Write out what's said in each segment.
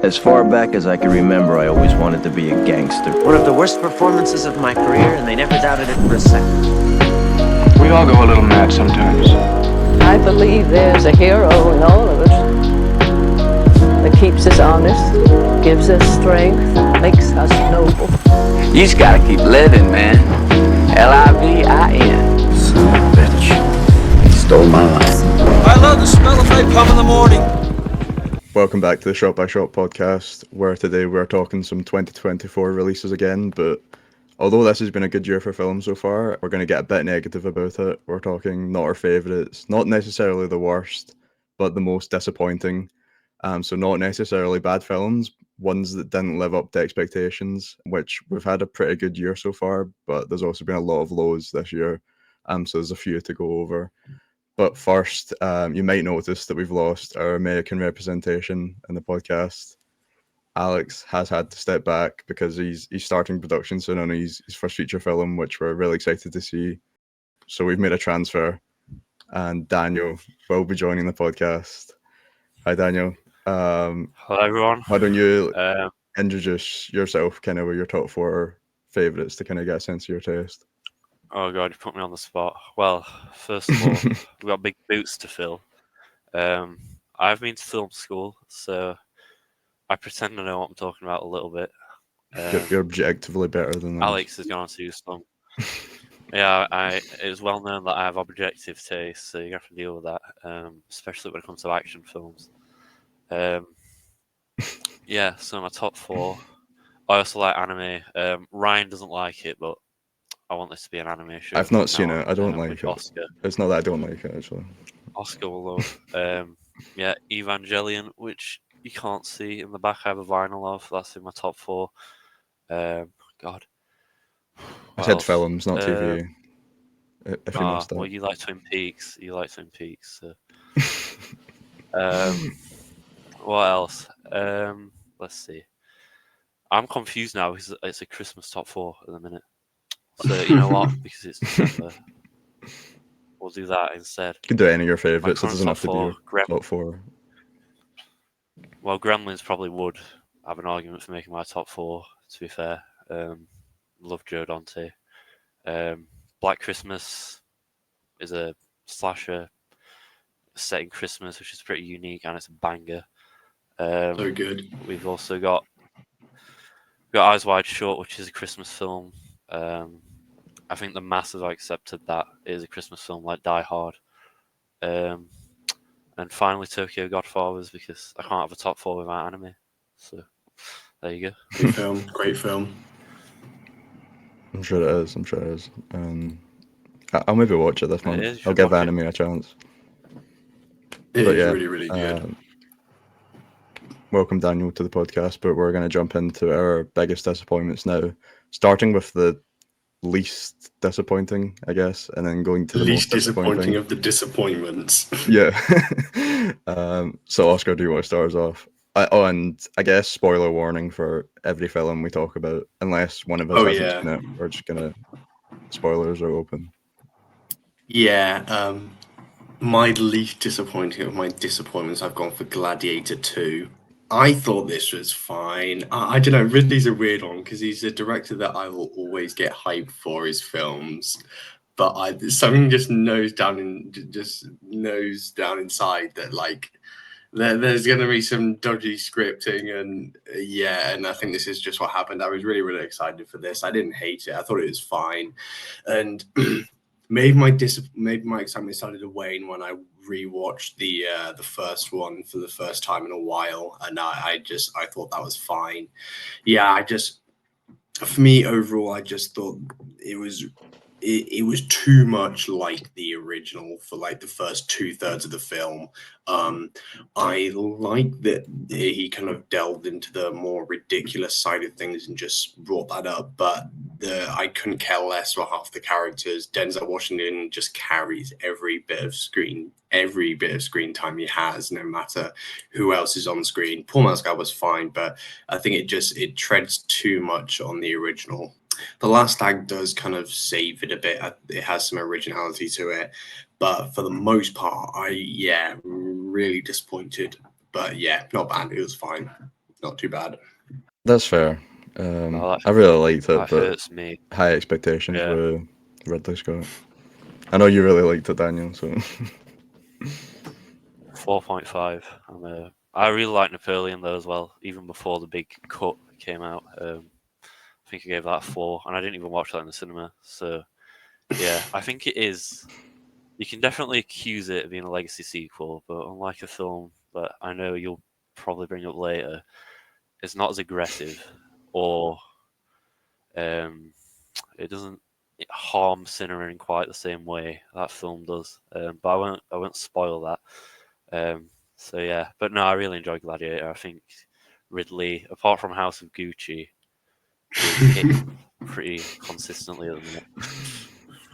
As far back as I can remember, I always wanted to be a gangster. One of the worst performances of my career, and they never doubted it for a second. We all go a little mad sometimes. I believe there's a hero in all of us that keeps us honest, gives us strength, makes us noble. You just gotta keep living, man. Livin. Son of a bitch. He stole my life. I love the smell of napalm in the morning. Welcome back to the Shot by Shot podcast, where today we're talking some 2024 releases again, but although this has been a good year for film so far, we're going to get a bit negative about it. We're talking not our favourites, not necessarily the worst, but the most disappointing. So not necessarily bad films, ones that didn't live up to expectations, which we've had a pretty good year so far, but there's also been a lot of lows this year, so there's a few to go over. But first, you might notice that we've lost our American representation in the podcast. Alex has had to step back because he's starting production soon on his first feature film, which we're really excited to see. So we've made a transfer, and Daniel will be joining the podcast. Hi, Daniel. Hello, everyone. Why don't you introduce yourself, kind of with your top 4 favourites to kind of get a sense of your taste? Oh god, you put me on the spot. Well, first of all, we've got big boots to fill. I've been to film school, so I pretend I know what I'm talking about a little bit. You're objectively better than that. Alex has gone on to do some. Yeah, it's well known that I have objective taste, so you have to deal with that, especially when it comes to action films. Yeah, so my top 4. I also like anime. Ryan doesn't like it, but I want this to be an anime show. I've not seen it. I don't like it. Oscar. It's not that I don't like it, actually. Oscar will love. Yeah, Evangelion, which you can't see in the back. I have a vinyl of. That's in my top 4. God. I said films, not TV. If you missed that. Well, you like Twin Peaks. So. What else? Let's see. I'm confused now because it's a Christmas top 4 at the minute. So you know what? Because it's December, we'll do that instead. You can do any of your favourites. It doesn't have to be your top 4. Well, Gremlins probably would have an argument for making my top 4. To be fair, love Joe Dante. Black Christmas is a slasher set in Christmas, which is pretty unique and it's a banger. So good. We've also got Eyes Wide Shut, which is a Christmas film. I think the masses have accepted that it is a Christmas film like Die Hard. And finally Tokyo Godfathers, because I can't have a top 4 without anime. So there you go. Great film. I'm sure it is. I'll maybe watch it this month. I'll give anime a chance. It is really, really good. Welcome, Daniel, to the podcast, but we're going to jump into our biggest disappointments now, starting with the least disappointing, I guess, and then going to the least most disappointing of the disappointments. Yeah. So, Oscar, do you want to start us off? And I guess spoiler warning for every film we talk about, unless one of us hasn't seen it, we're just going to... Spoilers are open. Yeah, my least disappointing of my disappointments, I've gone for Gladiator II. I thought this was fine. I don't know. Ridley's a weird one because he's a director that I will always get hyped for his films, but something just knows down inside that like there's going to be some dodgy scripting and I think this is just what happened. I was really, really excited for this. I didn't hate it. I thought it was fine, and maybe my excitement started to wane when I rewatched the first one for the first time in a while, and I thought that was fine. Yeah, for me overall, I just thought it was too much like the original for like the first 2/3 of the film. I like that he kind of delved into the more ridiculous side of things and just brought that up, but I couldn't care less for half the characters. Denzel Washington just carries every bit of screen time he has, no matter who else is on screen. Paul Mescal was fine, but I think it treads too much on the original. The last act does kind of save it a bit. It has some originality to it, but for the most part, really disappointed. But yeah, not bad. It was fine. not too bad. That's fair. No, I really liked it, that but hurts me. high expectations Yeah. with Ridley Scott. I know you really liked it, Daniel. So 4.5. I really like Napoleon though as well, even before the big cut came out. I think I gave that 4, and I didn't even watch that in the cinema. So yeah, I think it is. You can definitely accuse it of being a legacy sequel, but unlike a film that I know you'll probably bring up later, it's not as aggressive, or it doesn't harm cinema in quite the same way that film does. But I won't spoil that. So yeah, but no, I really enjoyed Gladiator. I think Ridley, apart from House of Gucci, is hitting pretty consistently at the minute.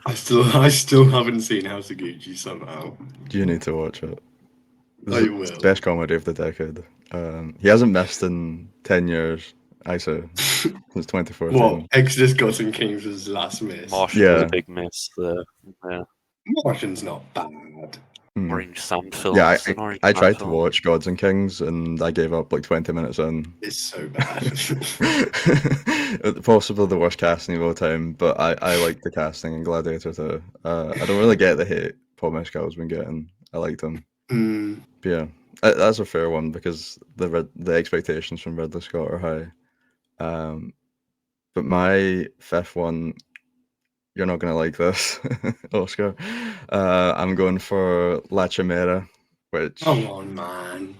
I still haven't seen House of Gucci somehow. you need to watch it. I It's will. the best comedy of the decade. He hasn't missed in 10 years. I say since 2014. What? Exodus, Gods and Kings was last miss. Martian was Yeah. a big miss. Yeah. Martian's not bad. Orange Sand films. Yeah, an Orange I Sand tried to film. watch Gods and Kings and I gave up like 20 minutes in. It's so bad. Possibly the worst casting of all time, but I like the casting in Gladiator 2. I don't really get the hate Paul Mescal's been getting. I liked him. But yeah, that's a fair one because the expectations from Ridley Scott are high. But my fifth one, you're not gonna like this, Oscar. I'm going for La Chimera, which Come on, man.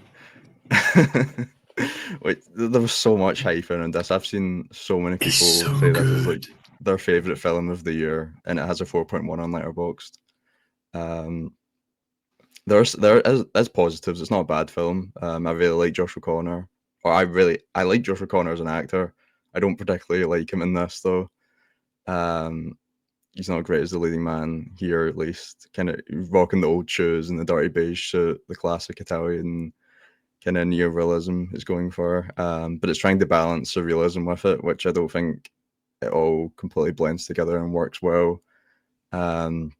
wait, there was so much hype around this. I've seen so many people It's so say this is like good. their favorite film of the year, and it has a 4.1 on Letterboxd. There is positives. It's not a bad film. I really like Josh O'Connor, or I like Josh O'Connor as an actor. I don't particularly like him in this though. He's not great as the leading man here, at least. Kind of rocking the old shoes and the dirty beige suit, the classic Italian kind of neorealism is going for. But it's trying to balance surrealism with it, which I don't think it all completely blends together and works well. The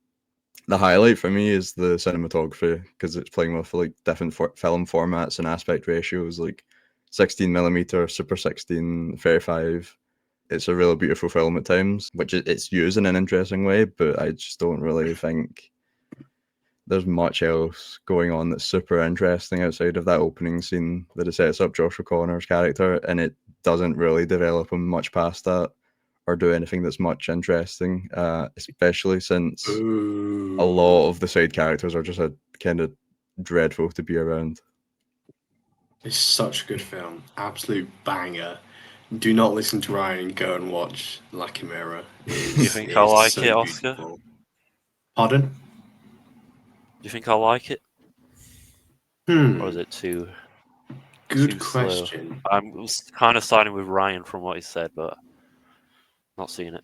highlight for me is the cinematography because it's playing with like different film formats and aspect ratios, like 16mm, Super 16, 35. It's a really beautiful film at times, which it's used in an interesting way, but I just don't really think there's much else going on that's super interesting outside of that opening scene that it sets up Josh O'Connor's character, and it doesn't really develop him much past that or do anything that's much interesting, especially since a lot of the side characters are just a kind of dreadful to be around. It's such a good film. Absolute banger. Do not listen to Ryan and go and watch La Chimera. Do you think I like it, Oscar? Beautiful. Pardon? Do you think I like it? Or is it too Good slow? question. I'm kind of siding with Ryan from what he said, but not seeing it.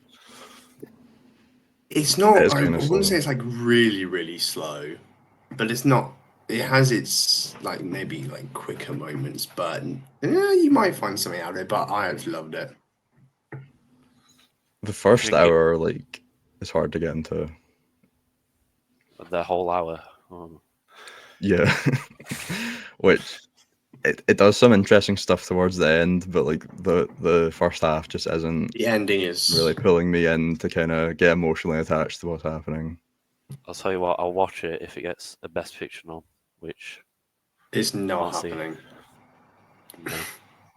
It's not. It is I kinda slow. wouldn't say it's like really, really slow, but it's not. It has its like maybe like quicker moments, but you might find something out of it. But I actually loved it. The first hour, like, it's hard to get into. The whole hour. Yeah. Which it does some interesting stuff towards the end, but like the first half just isn't. The ending is really pulling me in to kind of get emotionally attached to what's happening. I'll tell you what, I'll watch it if it gets a Best Picture nom, which it's not happening. No.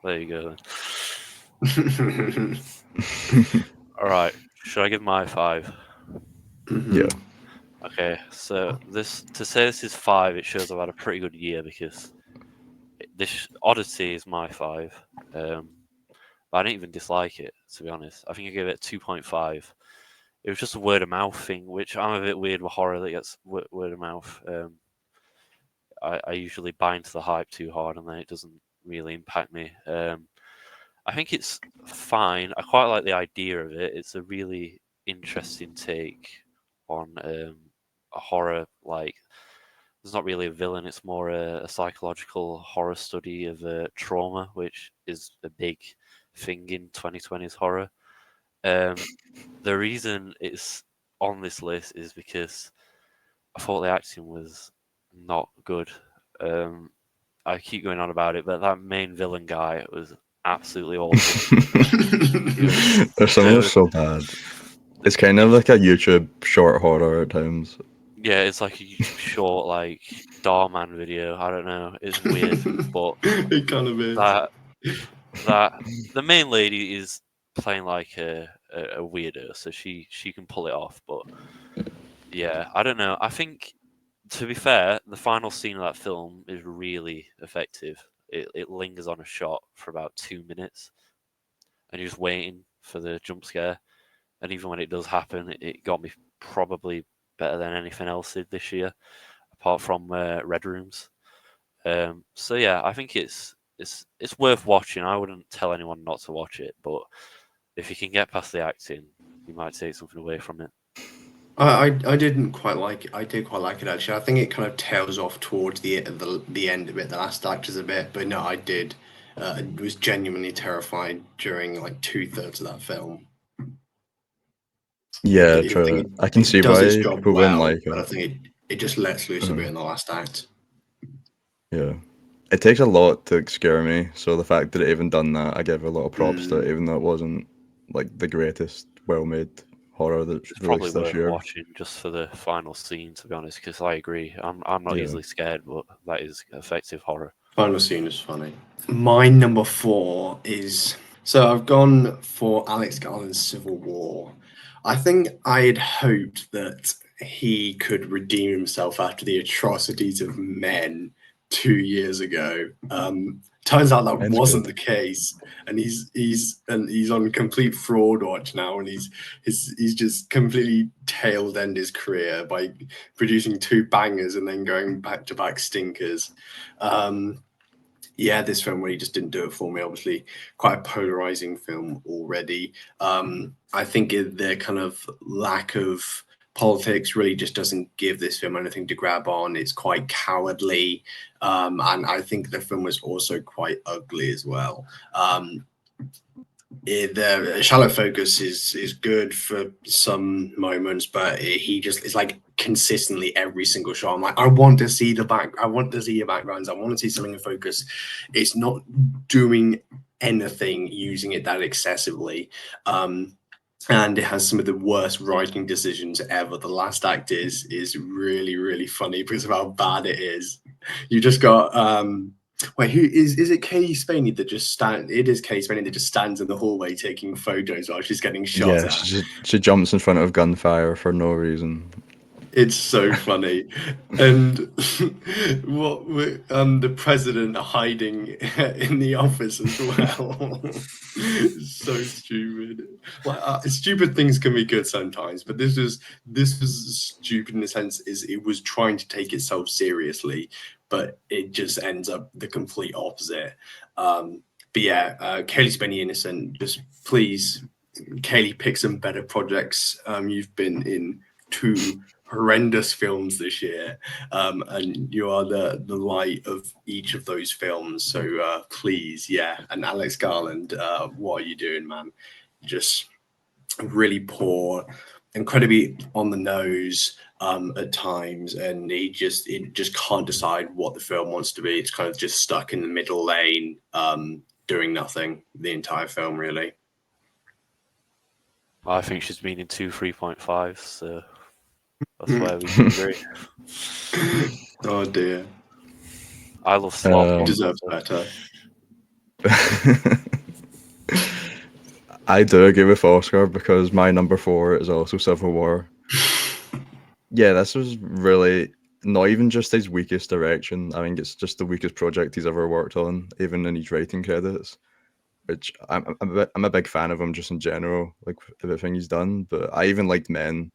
There you go then. All right, should I give my 5? Yeah. Okay, so to say this is 5, it shows I've had a pretty good year because this Oddity is my 5. But I didn't even dislike it, to be honest. I think I gave it 2.5. It was just a word of mouth thing, which I'm a bit weird with horror that gets word of mouth. I usually buy into the hype too hard, and then it doesn't really impact me. I think it's fine. I quite like the idea of it. It's a really interesting take on a horror. Like, there's not really a villain. It's more a psychological horror study of trauma, which is a big thing in 2020's horror. The reason it's on this list is because I thought the acting was not good. I keep going on about it, but that main villain guy was absolutely awful. Some of it's so bad. It's kind of like a YouTube short horror at times. Yeah, it's like a YouTube short, like Starman video. I don't know. It's weird, but It kind of is. that the main lady is playing like a weirdo, so she can pull it off. But yeah, I don't know. I think, to be fair, the final scene of that film is really effective. It lingers on a shot for about 2 minutes, and you're just waiting for the jump scare. And even when it does happen, it got me probably better than anything else did this year, apart from Red Rooms. So yeah, I think it's worth watching. I wouldn't tell anyone not to watch it, but if you can get past the acting, you might take something away from it. I didn't quite like it. I did quite like it actually. I think it kind of tails off towards the end of it. The last act is a bit, but no, I did. I was genuinely terrified during like 2/3 of that film. Yeah, I true. think I can it see does why its job people wouldn't well, like but I it. think it just lets loose a bit in the last act. Yeah. It takes a lot to scare me, so the fact that it even done that, I give a lot of props to it, even though it wasn't like the greatest well-made horror that's It's probably released this worth year. watching just for the final scene, to be honest, because I agree. I'm not Yeah. easily scared, but that is effective horror. Final scene is funny. My number 4 is I've gone for Alex Garland's Civil War. I think I had hoped that he could redeem himself after the atrocities of Men 2 years ago. Turns out that Men's wasn't good. the case, and he's on complete fraud watch now, and he's just completely tailed end his career by producing 2 bangers and then going back to back stinkers. Yeah, this film really just didn't do it for me. Obviously, quite a polarizing film already. I think the kind of lack of politics really just doesn't give this film anything to grab on. It's quite cowardly, and I think the film was also quite ugly as well. The shallow focus is good for some moments, but it's like consistently every single shot. I'm like, I want to see the back. I want to see your backgrounds. I want to see something in focus. It's not doing anything using it that excessively. And it has some of the worst writing decisions ever. The last act is really, really funny because of how bad it is. You just got wait, who is it? Kay Spaney that just stand? It is Kay Spaney that just stands in the hallway taking photos while she's getting shot Yeah, at. she jumps in front of gunfire for no reason. It's so funny, and the president hiding in the office as well. So stupid. Like, stupid things can be good sometimes, but this was stupid in the sense is it was trying to take itself seriously, but it just ends up the complete opposite. But yeah, Kaylee Spenny innocent. Just please, Kaylee, pick some better projects. You've been in 2 horrendous films this year, and you are the light of each of those films. So please, yeah. And Alex Garland, what are you doing, man? Just really poor, incredibly on the nose at times, and it just can't decide what the film wants to be. It's kind of just stuck in the middle lane, doing nothing the entire film, really. I think she's been in 2 3.5s, so that's where we can agree. Oh dear. I love Sloth. He deserves better. I do agree with Oscar because my number 4 is also Civil War. Yeah, this was really not even just his weakest direction. I think it's just the weakest project he's ever worked on, even in his writing credits. Which I'm a big fan of him just in general, like everything he's done. But I even liked Men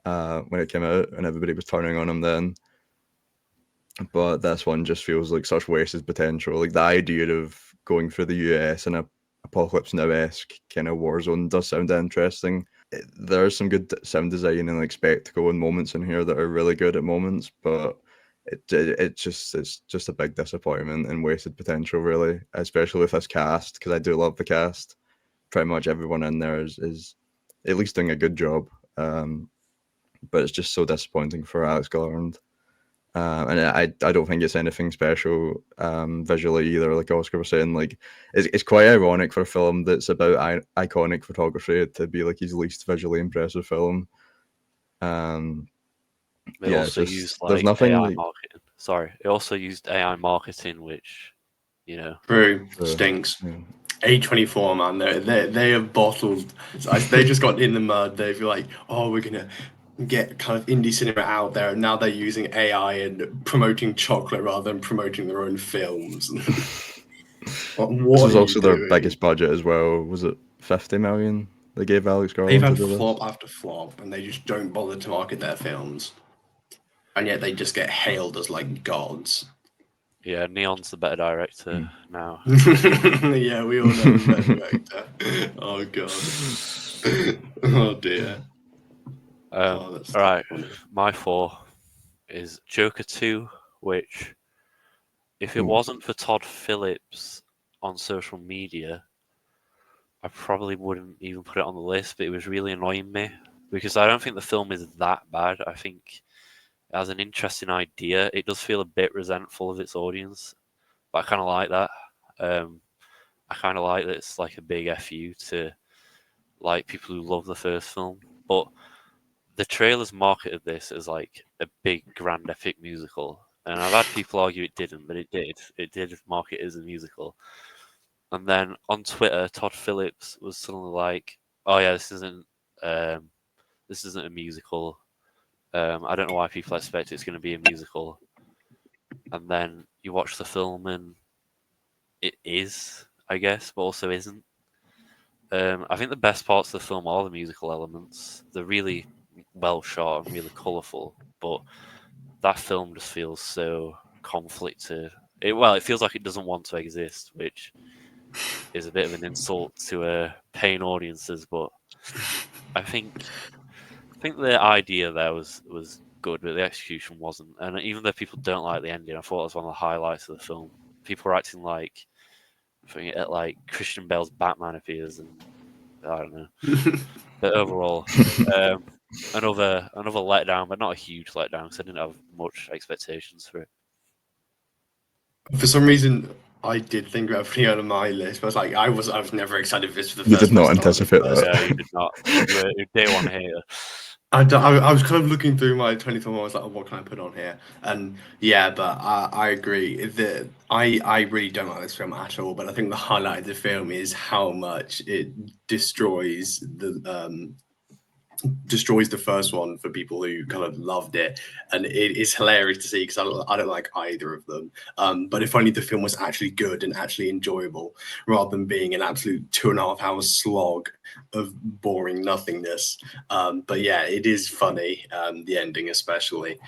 when it came out, and everybody was turning on him then. But this one just feels like such wasted potential. Like the idea of going through the US in a Apocalypse Now-esque kind of war zone does sound interesting. There's some good sound design and like spectacle and moments in here that are really good at moments, but it's just a big disappointment and wasted potential, really, especially with this cast, because I do love the cast. Pretty much everyone in there is at least doing a good job, but it's just so disappointing for Alex Garland. And I don't think it's anything special visually either. Like Oscar was saying, like it's quite ironic for a film that's about iconic photography to be like his least visually impressive film. They Yeah, also it's just used there's like nothing AI like marketing. Sorry, it also used AI marketing, which True. uh, Stinks. yeah. A24, man, they have bottled. They just got in the mud. They've like, oh, we're gonna get kind of indie cinema out there, and now they're using AI and promoting chocolate rather than promoting their own films. What This are was you also their doing? biggest budget as well. Was it 50 million they gave Alex They've Garland to had do flop this? after flop, and they just don't bother to market their films, and yet they just get hailed as like gods. Yeah, Neon's the better director now. Yeah, we all know the better director. Oh god. Oh dear. All That's right, funny. my 4 is Joker 2, which, if it Ooh. wasn't for Todd Phillips on social media, I probably wouldn't even put it on the list, but it was really annoying me because I don't think the film is that bad. I think it has an interesting idea. It does feel a bit resentful of its audience, but I kind of like that. I kind of like that it's like a big FU to like people who love the first film. But the trailers marketed this as like a big grand epic musical, and I've had people argue it didn't, but it did. It did market it as a musical. And then on Twitter, Todd Phillips was suddenly like, "Oh yeah, this isn't a musical. I don't know why people expect it's going to be a musical." And then you watch the film, and it is, I guess, but also isn't. I think the best parts of the film are the musical elements. They're really well shot and really colourful, but that film just feels so conflicted. It feels like it doesn't want to exist, which is a bit of an insult to paying audiences. But I think the idea there was good, but the execution wasn't. And even though people don't like the ending, I thought it was one of the highlights of the film. People were acting like Christian Bale's Batman appears, and I don't know. But overall, another letdown, but not a huge letdown because I didn't have much expectations for it. For some reason, I did think about putting it on my list, but I was never excited for this for the You first did not person to argue anticipate first. that. Yeah, you did not. You day one hater. I was kind of looking through my 24 I was like, oh, what can I put on here? And yeah, but I agree. I really don't like this film at all, but I think the highlight of the film is how much it destroys the first one for people who kind of loved it, and it is hilarious to see because I don't like either of them. But if only the film was actually good and actually enjoyable, rather than being an absolute 2.5 hour slog of boring nothingness. But yeah, it is funny, the ending especially.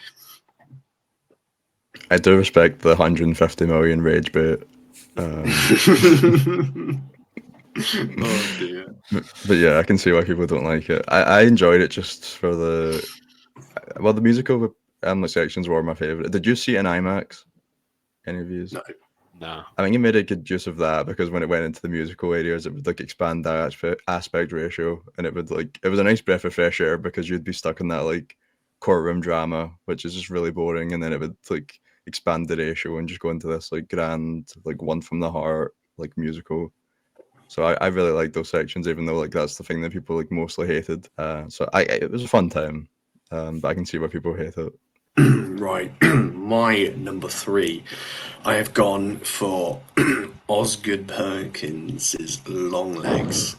I do respect the 150 million rage bait. Oh dear. But yeah, I can see why people don't like it. I enjoyed it just for the musical sections were my favorite. Did you see it in IMAX? Any of you? No. I think it made a good use of that because when it went into the musical areas, it would like expand that aspect ratio, and it was a nice breath of fresh air because you'd be stuck in that like courtroom drama, which is just really boring, and then it would like expand the ratio and just go into this like grand like one from the heart like musical. So I really like those sections, even though like that's the thing that people like mostly hated. So it was a fun time, but I can see why people hate it. Right, my number 3, I have gone for Osgood Perkins's Longlegs.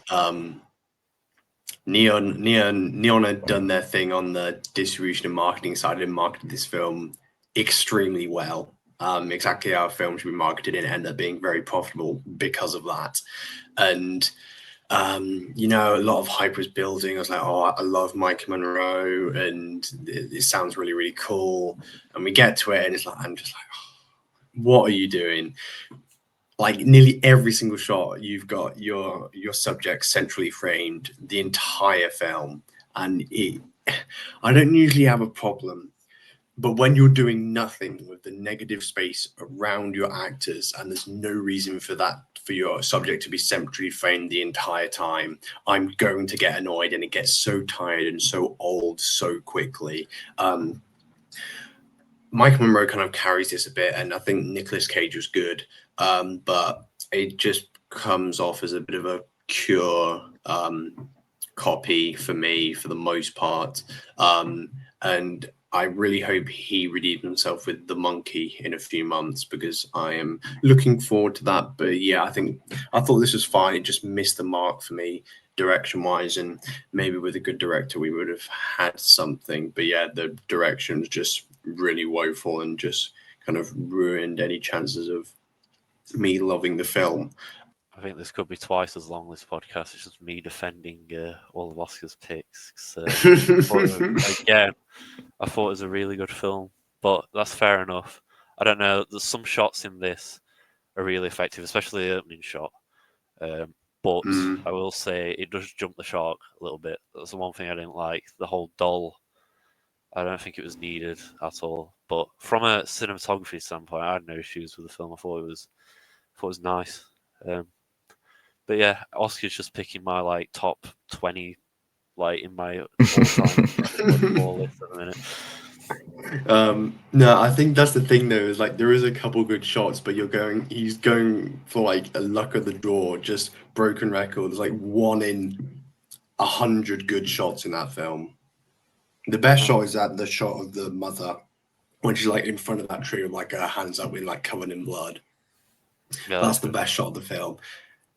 Neon had done their thing on the distribution and marketing side and marketed this film extremely well. Exactly how a film should be marketed, and it ended up being very profitable because of that. And a lot of hype was building. I was like, oh, I love Mike Monroe, and it sounds really, really cool. And we get to it, and I'm just like, oh, what are you doing? Like nearly every single shot, you've got your subject centrally framed the entire film, and I don't usually have a problem. But when you're doing nothing with the negative space around your actors, and there's no reason for your subject to be centrally framed the entire time, I'm going to get annoyed, and it gets so tired and so old so quickly. Michael Monroe kind of carries this a bit, and I think Nicolas Cage was good, but it just comes off as a bit of a pure copy for me for the most part. And I really hope he redeems himself with the monkey in a few months, because I am looking forward to that. But yeah, I thought this was fine. It just missed the mark for me direction wise, and maybe with a good director we would have had something. But yeah, the direction was just really woeful and just kind of ruined any chances of me loving the film. I think this could be twice as long, this podcast. It's just me defending all of Oscar's picks. So, again, I thought it was a really good film, but that's fair enough. I don't know. There's some shots in this are really effective, especially the opening shot. But I will say it does jump the shark a little bit. That's the one thing I didn't like. The whole doll, I don't think it was needed at all. But from a cinematography standpoint, I had no issues with the film. I thought it was nice. But yeah, Oscar's just picking my like top 20 like in my all-time list at the minute. No, I think that's the thing though, is like there is a couple good shots, but he's going for like a luck of the draw, just broken record. There's like 1 in 100 good shots in that film. The best shot is the shot of the mother when she's like in front of that tree with like her hands up, with like covered in blood. Yeah, that's the best shot of the film.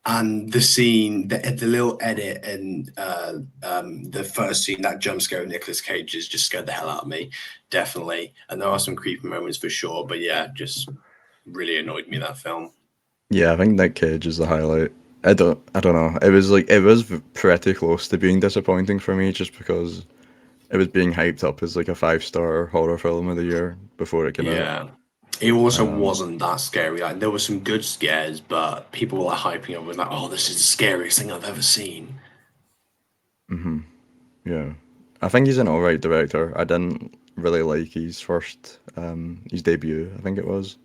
And the scene, the little edit, and the first scene, that jump scare of Nicolas Cage just scared the hell out of me, definitely. And there are some creepy moments for sure, but yeah, just really annoyed me, that film. Yeah, I think Nick Cage is the highlight. I don't know. It was pretty close to being disappointing for me, just because it was being hyped up as like a 5-star horror film of the year before it came out. Yeah. It also wasn't that scary. Like there were some good scares, but people were like hyping up with like, "Oh, this is the scariest thing I've ever seen." Yeah, I think he's an alright director. I didn't really like his his debut. I think it was.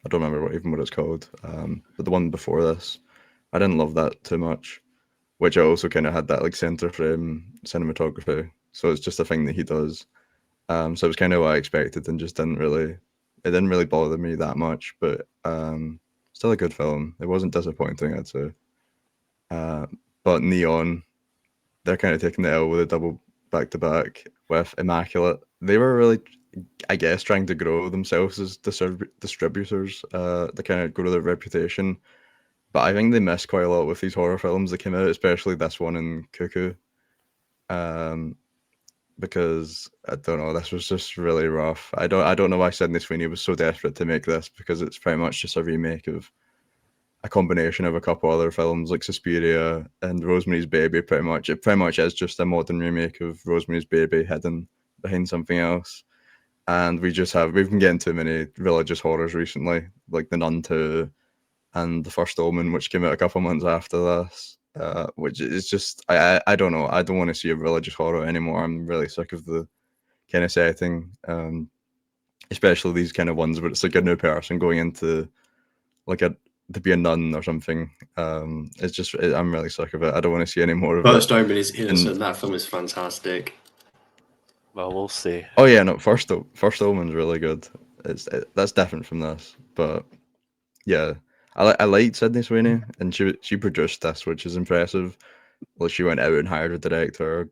I don't remember what it's called. But the one before this, I didn't love that too much. Which I also kind of had that like center frame cinematography. So it's just a thing that he does. So it was kind of what I expected, and just it didn't really bother me that much, but still a good film. It wasn't disappointing, I'd say. But Neon, they're kind of taking the L with a double back-to-back with Immaculate. They were really, I guess, trying to grow themselves as distributors, to kind of grow their reputation. But I think they missed quite a lot with these horror films that came out, especially this one and Cuckoo. Because I don't know, this was just really rough. I don't know why Sydney Sweeney was so desperate to make this, because it's pretty much just a remake of a combination of a couple other films like Suspiria and Rosemary's Baby. It pretty much is just a modern remake of Rosemary's Baby hidden behind something else. And we've been getting too many religious horrors recently, like The Nun 2 and The First Omen, which came out a couple months after this. Which is just, I don't know. I don't want to see a religious horror anymore. I'm really sick of the kind of setting, especially these kind of ones where it's like a new person going into like to be a nun or something. It's just, I'm really sick of it. I don't want to see any more of First it. Omen is innocent. That film is fantastic. Well, we'll see. Oh yeah, no, First Omen's really good. That's different from this, but yeah. I liked Sydney Sweeney, and she produced this, which is impressive. Well, she went out and hired a director.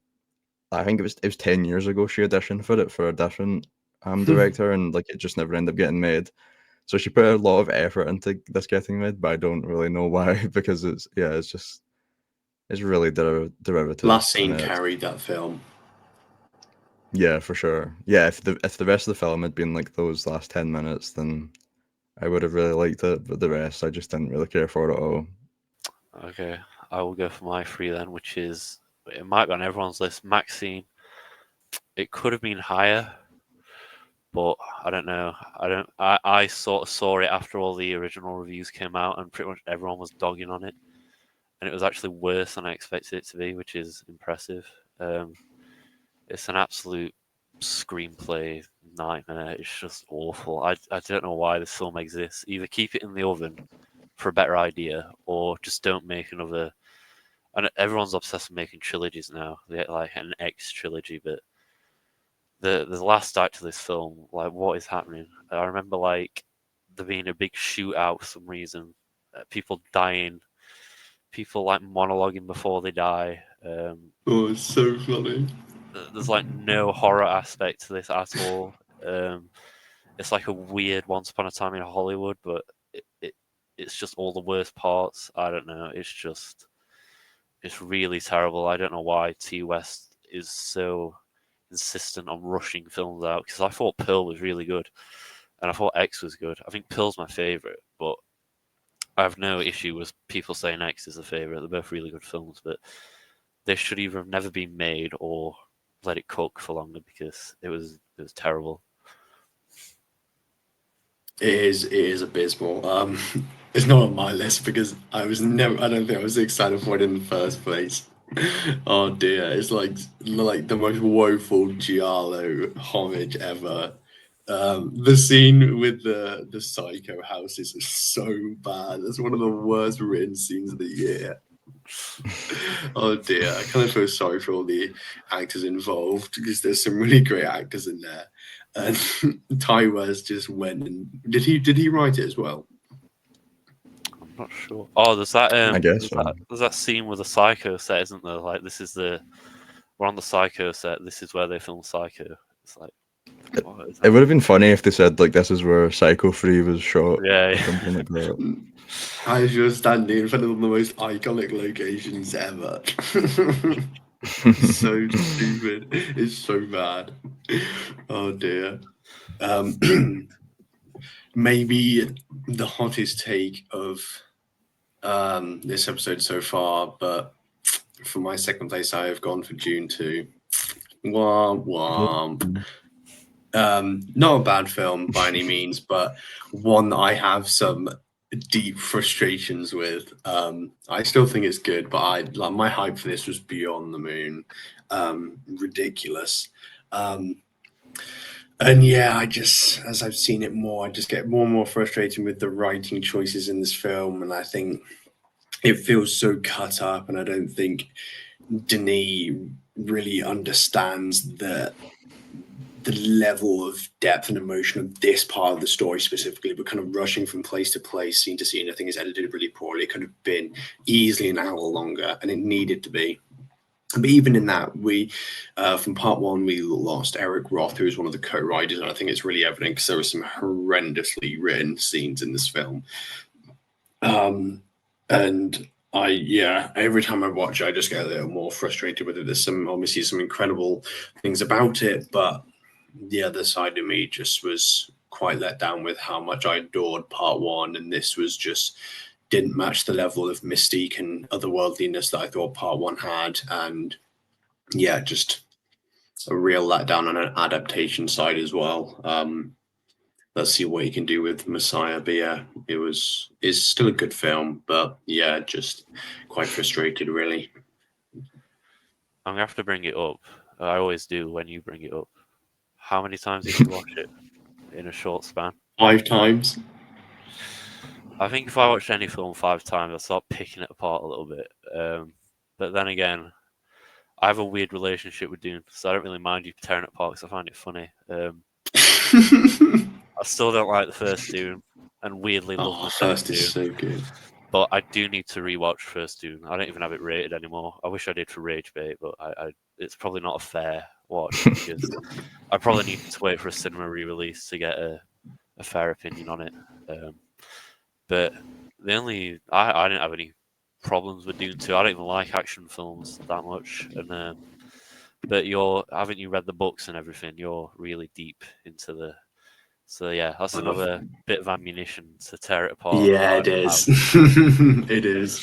I think it was 10 years ago she auditioned for it for a different director, and like it just never ended up getting made. So she put a lot of effort into this getting made, but I don't really know why, because it's really derivative. Last scene and carried that film. Yeah, for sure. Yeah, if the rest of the film had been like those last 10 minutes, then I would have really liked it, but the rest I just didn't really care for it at all. Okay, I will go for my 3 then, which is, it might be on everyone's list, Maxxxine. It could have been higher, but I don't know. I sort of saw it after all the original reviews came out, and pretty much everyone was dogging on it, and it was actually worse than I expected it to be, which is impressive. It's an absolute screenplay nightmare. It's just awful. I don't know why this film exists. Either keep it in the oven for a better idea, or just don't make another. And everyone's obsessed with making trilogies now. They get like an X trilogy, but the last act of this film, like what is happening? I remember like there being a big shootout for some reason, people dying, people like monologuing before they die. Oh, it's so funny. There's like no horror aspect to this at all. It's like a weird Once Upon a Time in Hollywood, but it's just all the worst parts. I don't know. It's really terrible. I don't know why T West is so insistent on rushing films out, because I thought Pearl was really good and I thought X was good. I think Pearl's my favorite, but I have no issue with people saying X is a favorite. They're both really good films, but they should either have never been made or let it cook for longer, because it was terrible. It is abysmal. It's not on my list because I don't think I was excited for it in the first place. Oh dear, it's like the most woeful Giallo homage ever. The scene with the psycho house is so bad. It's one of the worst written scenes of the year. Oh dear, I kind of feel sorry for all the actors involved because there's some really great actors in there. And Ty West just went and did he write it as well? I'm not sure. Oh, there's that. I guess so. There's that scene with the Psycho set, isn't there? Like we're on the Psycho set. This is where they film Psycho. It's like, what is that? It would have been funny if they said like this is where Psycho 3 was shot. Yeah, Or something like that. As you're standing in front of the most iconic locations ever. So stupid. It's so bad. Oh dear. Maybe the hottest take of this episode so far, but for my second place, I have gone for Dune 2. Womp womp. Not a bad film by any means, but one that I have some deep frustrations with. I still think it's good, but my hype for this was beyond the moon. Ridiculous. And yeah, as I've seen it more, I just get more and more frustrated with the writing choices in this film, and I think it feels so cut up, and I don't think Denis really understands the level of depth and emotion of this part of the story specifically, but kind of rushing from place to place, scene to scene. I think it's edited really poorly. It could have been easily an hour longer, and it needed to be. But even in that, we, from part one, we lost Eric Roth, who is one of the co-writers, and I think it's really evident because there were some horrendously written scenes in this film. And every time I watch it, I just get a little more frustrated with it. There's obviously some incredible things about it, but the other side of me just was quite let down with how much I adored part one, and this was just didn't match the level of mystique and otherworldliness that I thought part one had. And yeah, just a real letdown on an adaptation side as well. Let's see what he can do with Messiah. But yeah, it's still a good film, but yeah, just quite frustrated really. I'm gonna have to bring it up. I always do when you bring it up. How many times did you watch it in a short span? 5 times. I think if I watched any film 5 times, I'd start picking it apart a little bit. But then again, I have a weird relationship with Dune, so I don't really mind you tearing it apart because I find it funny. I still don't like the first Dune, and weirdly love the first Dune. is so good. But I do need to rewatch First Dune. I don't even have it rated anymore. I wish I did for Rage Bait, but it's probably not a fair watch because I probably need to wait for a cinema re-release to get a fair opinion on it. But I didn't have any problems with Dune 2. I don't even like action films that much. And but haven't you read the books and everything? You're really deep into the. So yeah, that's another bit of ammunition to tear it apart. Yeah, it is. It is.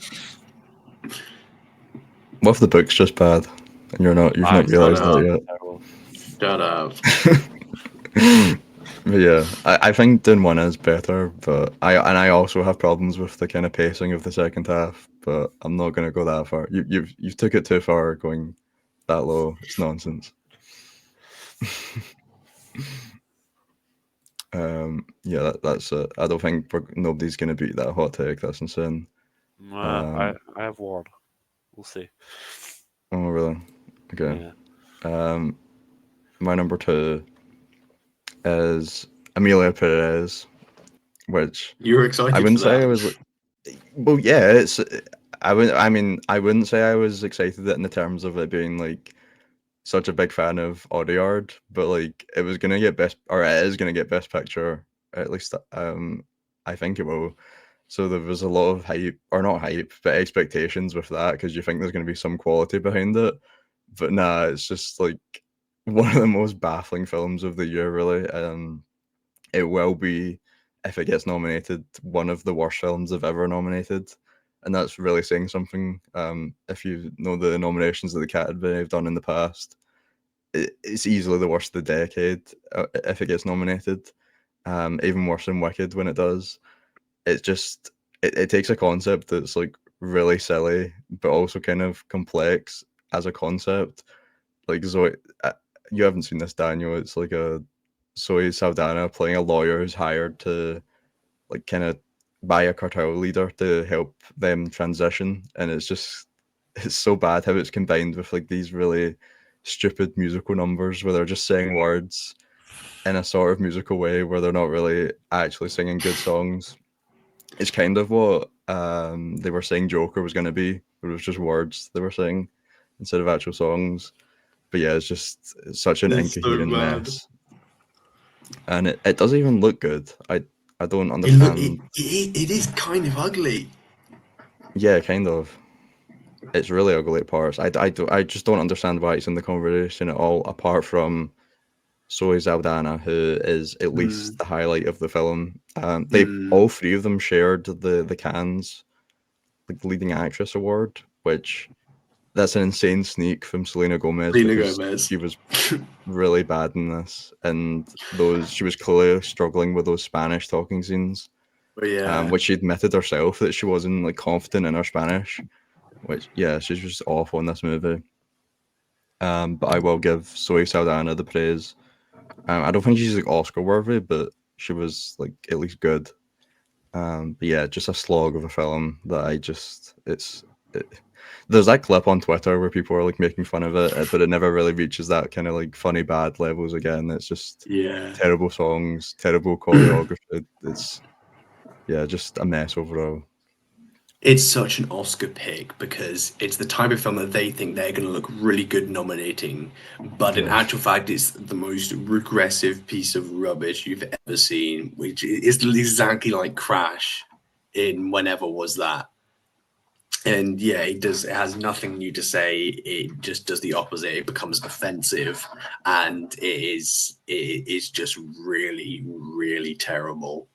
What if the book's just bad and you've not realised that yet? Shut up. But yeah, I think Dune 1 is better, but I also have problems with the kind of pacing of the second half, but I'm not going to go that far. You've took it too far going that low. It's nonsense. Yeah, that's it. I don't think nobody's going to beat that hot take. That's insane. I have one. We'll see. Oh, really? Okay. Yeah. My number 2 is Emilia Perez, which You were I excited for wouldn't say I that. was like. Well, yeah, it's. I mean, I wouldn't say I was excited in the terms of it being like such a big fan of Oddity, but like it was gonna get best, or it is gonna get best picture. At least, I think it will. So there was a lot of hype, or not hype, but expectations with that because you think there's gonna be some quality behind it. But nah, it's just like one of the most baffling films of the year, really. It will be, if it gets nominated, one of the worst films they've ever nominated, and that's really saying something. If you know the nominations that the Academy have done in the past, it's easily the worst of the decade if it gets nominated. Even worse than Wicked when it does. It's just it takes a concept that's like really silly, but also kind of complex as a concept. Like Zoe, you haven't seen this, Daniel. It's like a Zoe Saldana playing a lawyer who's hired to like kind of by a cartel leader to help them transition, and it's so bad how it's combined with like these really stupid musical numbers where they're just saying words in a sort of musical way where they're not really actually singing good songs. It's kind of what they were saying Joker was going to be. It was just words they were saying instead of actual songs. But yeah, it's such an It's so incoherent bad. mess, and it doesn't even look good. I don't It, understand. it is kind of ugly. Yeah, kind of. It's really ugly at parts. I just don't understand why it's in the conversation at all, apart from Zoe Saldana, who is at least Mm, the highlight of the film. They mm. all three of them shared the Cannes like leading actress award, which that's an insane sneak from Selena Gomez Selena because Gomez. she was really bad in this, and those she was clearly struggling with those Spanish talking scenes, But yeah, which she admitted herself that she wasn't like confident in her Spanish. Which yeah, she's just awful in this movie. But I will give Zoe Saldana the praise. I don't think she's like Oscar worthy, but she was like at least good. But yeah, just a slog of a film that there's that clip on Twitter where people are like making fun of it, but it never really reaches that kind of like funny bad levels again. It's just yeah. terrible songs, terrible choreography. It's yeah, just a mess overall. It's such an Oscar pick because it's the type of film that they think they're going to look really good nominating, but in Yeah. actual fact, it's the most regressive piece of rubbish you've ever seen, which is exactly like Crash in Whenever Was That. And yeah, it does. It has nothing new to say. It just does the opposite. It becomes offensive, and it is just really, really terrible.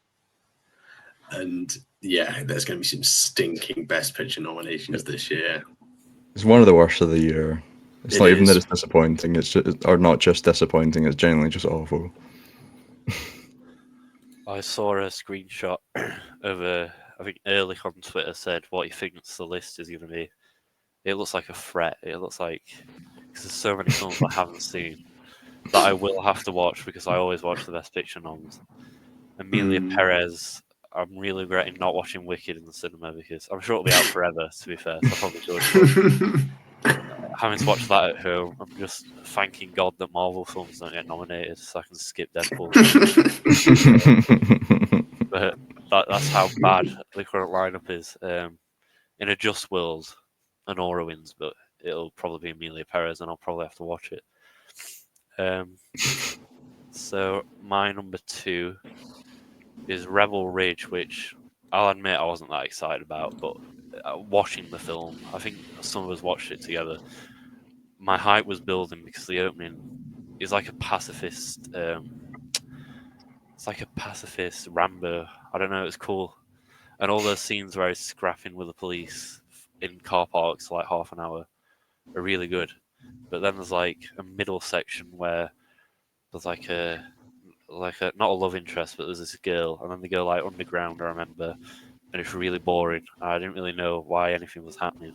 And yeah, there's going to be some stinking Best Picture nominations this year. It's one of the worst of the year. It's It not even that is. it's disappointing. It's just, or not just disappointing. It's genuinely just awful. I saw a screenshot of I think Ehrlich on Twitter said what he thinks the list is going to be. It looks like a threat. It looks like, because there's so many films I haven't seen that I will have to watch because I always watch the Best Picture noms. Emilia Perez, I'm really regretting not watching Wicked in the cinema because I'm sure it'll be out forever, to be fair, so I probably should. But having to watch that at home, I'm just thanking God that Marvel films don't get nominated so I can skip Deadpool. But that's how bad the current lineup is. In a just world, Honora wins, but it'll probably be Emilia Perez, and I'll probably have to watch it. So my number 2 is Rebel Ridge, which I'll admit I wasn't that excited about, but watching the film, I think some of us watched it together. My hype was building because the opening is like a pacifist. It's like a pacifist Rambo. I don't know. It's cool, and all those scenes where he's scrapping with the police in car parks like half an hour are really good. But then there's like a middle section where there's like a not a love interest, but there's this girl, and then they go like underground. I remember, and it's really boring. I didn't really know why anything was happening,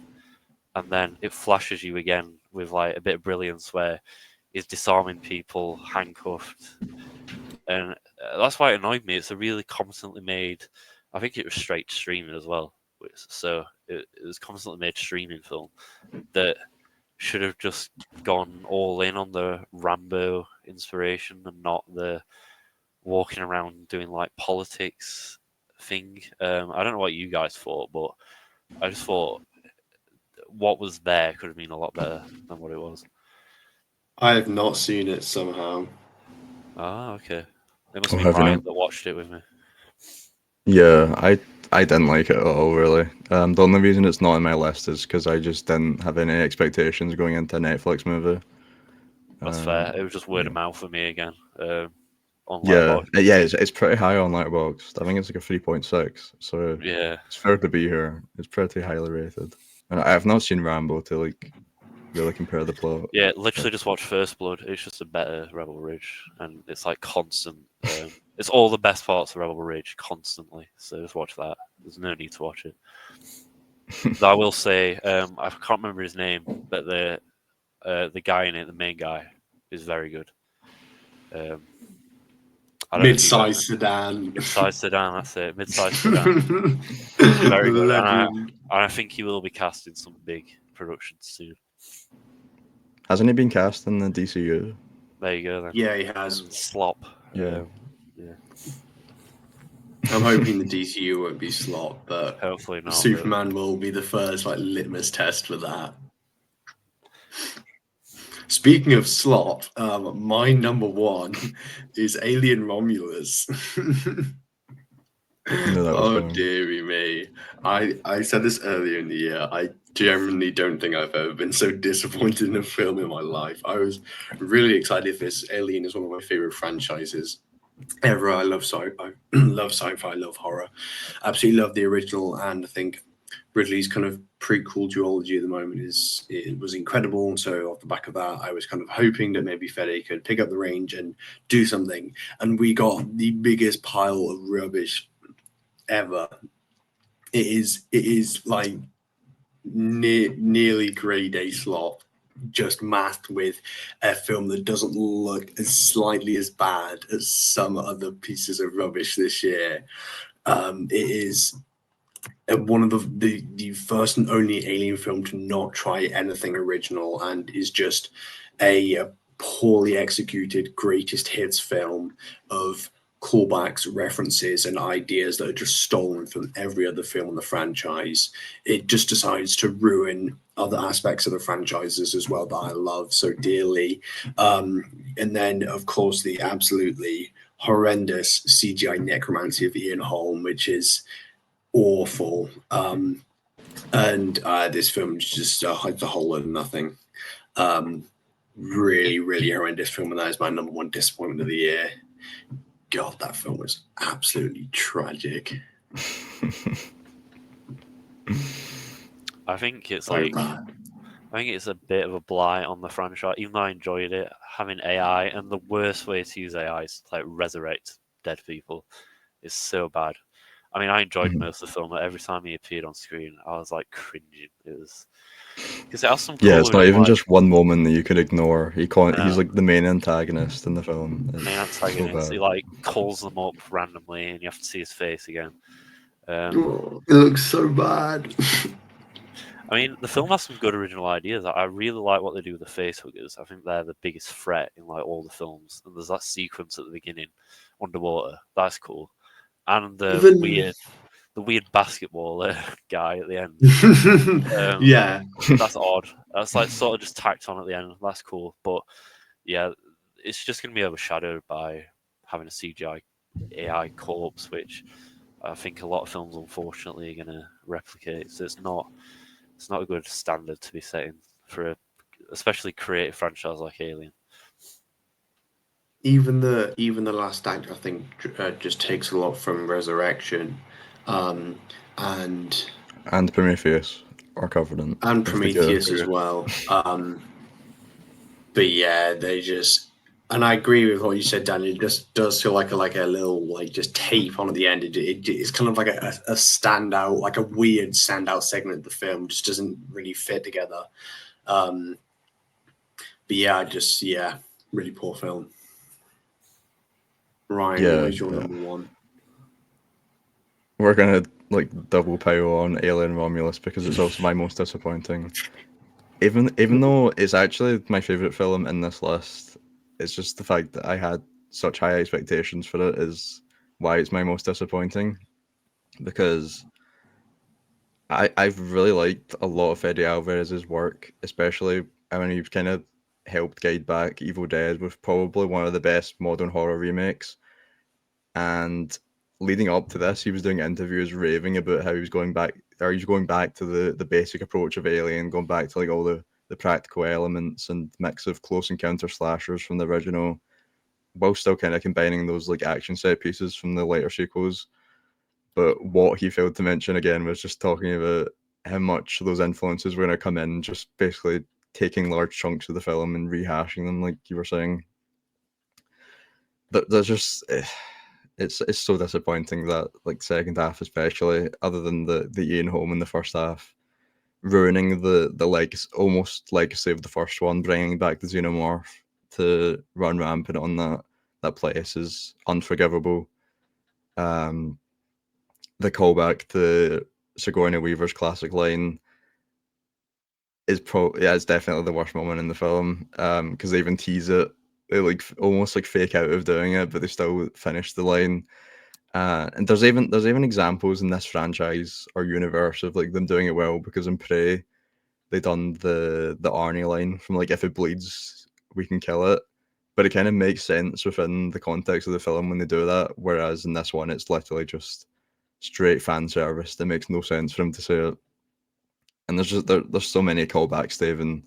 and then it flashes you again with like a bit of brilliance where he's disarming people handcuffed, and that's why it annoyed me. It's a really constantly made. I think it was straight to streaming as well, so it was constantly made streaming film that should have just gone all in on the Rambo inspiration and not the walking around doing like politics thing. I don't know what you guys thought, but I just thought what was there could have been a lot better than what it was. I have not seen it somehow. Ah, okay. It must Oh, be have you Brian not? that watched it with me. Yeah, I didn't like it at all, really. The only reason it's not on my list is because I just didn't have any expectations going into a Netflix movie. That's fair. It was just word of mouth for me again. On Yeah, Letterboxd. yeah, it's pretty high on Letterboxd. I think it's like a 3.6, so Yeah. it's fair to be here. It's pretty highly rated. And I have not seen Rambo to like really compare the plot. Yeah, literally just watch First Blood. It's just a better Rebel Ridge, and it's like constant. It's all the best parts of Rebel Ridge constantly. So just watch that. There's no need to watch it. Though I will say, I can't remember his name, but the guy in it, the main guy, is very good. I don't know if you guys- Mid-sized sedan. Mid-sized sedan, that's it. Mid-sized sedan. Very good. And I think he will be cast in some big productions soon. Hasn't he been cast in the DCU? There you go then. Yeah, he has. And Slop. Yeah. Yeah. I'm hoping the DCU won't be slot, but Hopefully not. Superman will be the first like litmus test for that. Speaking of slot, my number one is Alien Romulus. Oh, dearie me. I said this earlier in the year. I genuinely don't think I've ever been so disappointed in a film in my life. I was really excited for this. Alien is one of my favorite franchises ever. I love sci-fi, love sci-fi, love horror. Absolutely love the original, and I think Ridley's kind of prequel duology at the moment was incredible. So off the back of that, I was kind of hoping that maybe Fede could pick up the range and do something. And we got the biggest pile of rubbish ever. It is like nearly grade A slop, just masked with a film that doesn't look as slightly as bad as some other pieces of rubbish this year. It is one of the first and only Alien film to not try anything original, and is just a poorly executed greatest hits film of callbacks, references, and ideas that are just stolen from every other film in the franchise. It just decides to ruin other aspects of the franchises as well that I love so dearly. And then, of course, the absolutely horrendous CGI necromancy of Ian Holm, which is awful. And this film is just a whole lot of nothing. Really, really horrendous film, and that is my number one disappointment of the year. God, that film was absolutely tragic. I think it's like, I think it's a bit of a blight on the franchise. Even though I enjoyed it, having AI, and the worst way to use AI is to like resurrect dead people. It's so bad. I mean, I enjoyed most of the film, but every time he appeared on screen, I was like cringing. It was because it has some. Yeah, it's not even like, just one moment that you could ignore. He's like the main antagonist in the film. The main antagonist. He like calls them up randomly, and you have to see his face again. It looks so bad. I mean, the film has some good original ideas. I really like what they do with the facehuggers. I think they're the biggest threat in like all the films. And there's that sequence at the beginning, underwater. That's cool. And the weird basketball guy at the end. Yeah, that's odd. That's like sort of just tacked on at the end. That's cool, but yeah, it's just going to be overshadowed by having a CGI AI corpse, which I think a lot of films unfortunately are going to replicate. So it's not a good standard to be setting for a especially creative franchise like Alien. Even the last act, I think, just takes a lot from Resurrection, and Prometheus or Covenant, and Prometheus as well. But yeah, they just, and I agree with what you said, Daniel. It just does feel like a little like just tape on at the end. It's kind of like a standout, like a weird standout segment of the film. Just doesn't really fit together. But yeah, really poor film. Ryan, what is your number one? We're gonna like double pile on Alien Romulus because it's also my most disappointing. Even though it's actually my favorite film in this list, it's just the fact that I had such high expectations for it is why it's my most disappointing. Because I've really liked a lot of Fede Alvarez's work, especially I mean he's kind of helped guide back Evil Dead with probably one of the best modern horror remakes. And leading up to this, he was doing interviews raving about how he was going back, or he's going back to the basic approach of Alien, going back to like all the practical elements and mix of close encounter slashers from the original, while still kind of combining those like action set pieces from the later sequels. But what he failed to mention again was just talking about how much those influences were going to come in, just basically taking large chunks of the film and rehashing them, like you were saying. There's just it's so disappointing that like second half, especially other than the Ian Holm in the first half, ruining the legacy, almost legacy of the first one, bringing back the Xenomorph to run rampant on that place is unforgivable. The callback to Sigourney Weaver's classic line is it's definitely the worst moment in the film, because they even tease it. They like almost like fake out of doing it, but they still finish the line. And there's even examples in this franchise or universe of like them doing it well, because in Prey they done the Arnie line from like, if it bleeds we can kill it, but it kind of makes sense within the context of the film when they do that, whereas in this one it's literally just straight fan service that makes no sense for him to say it. And there's so many callbacks to even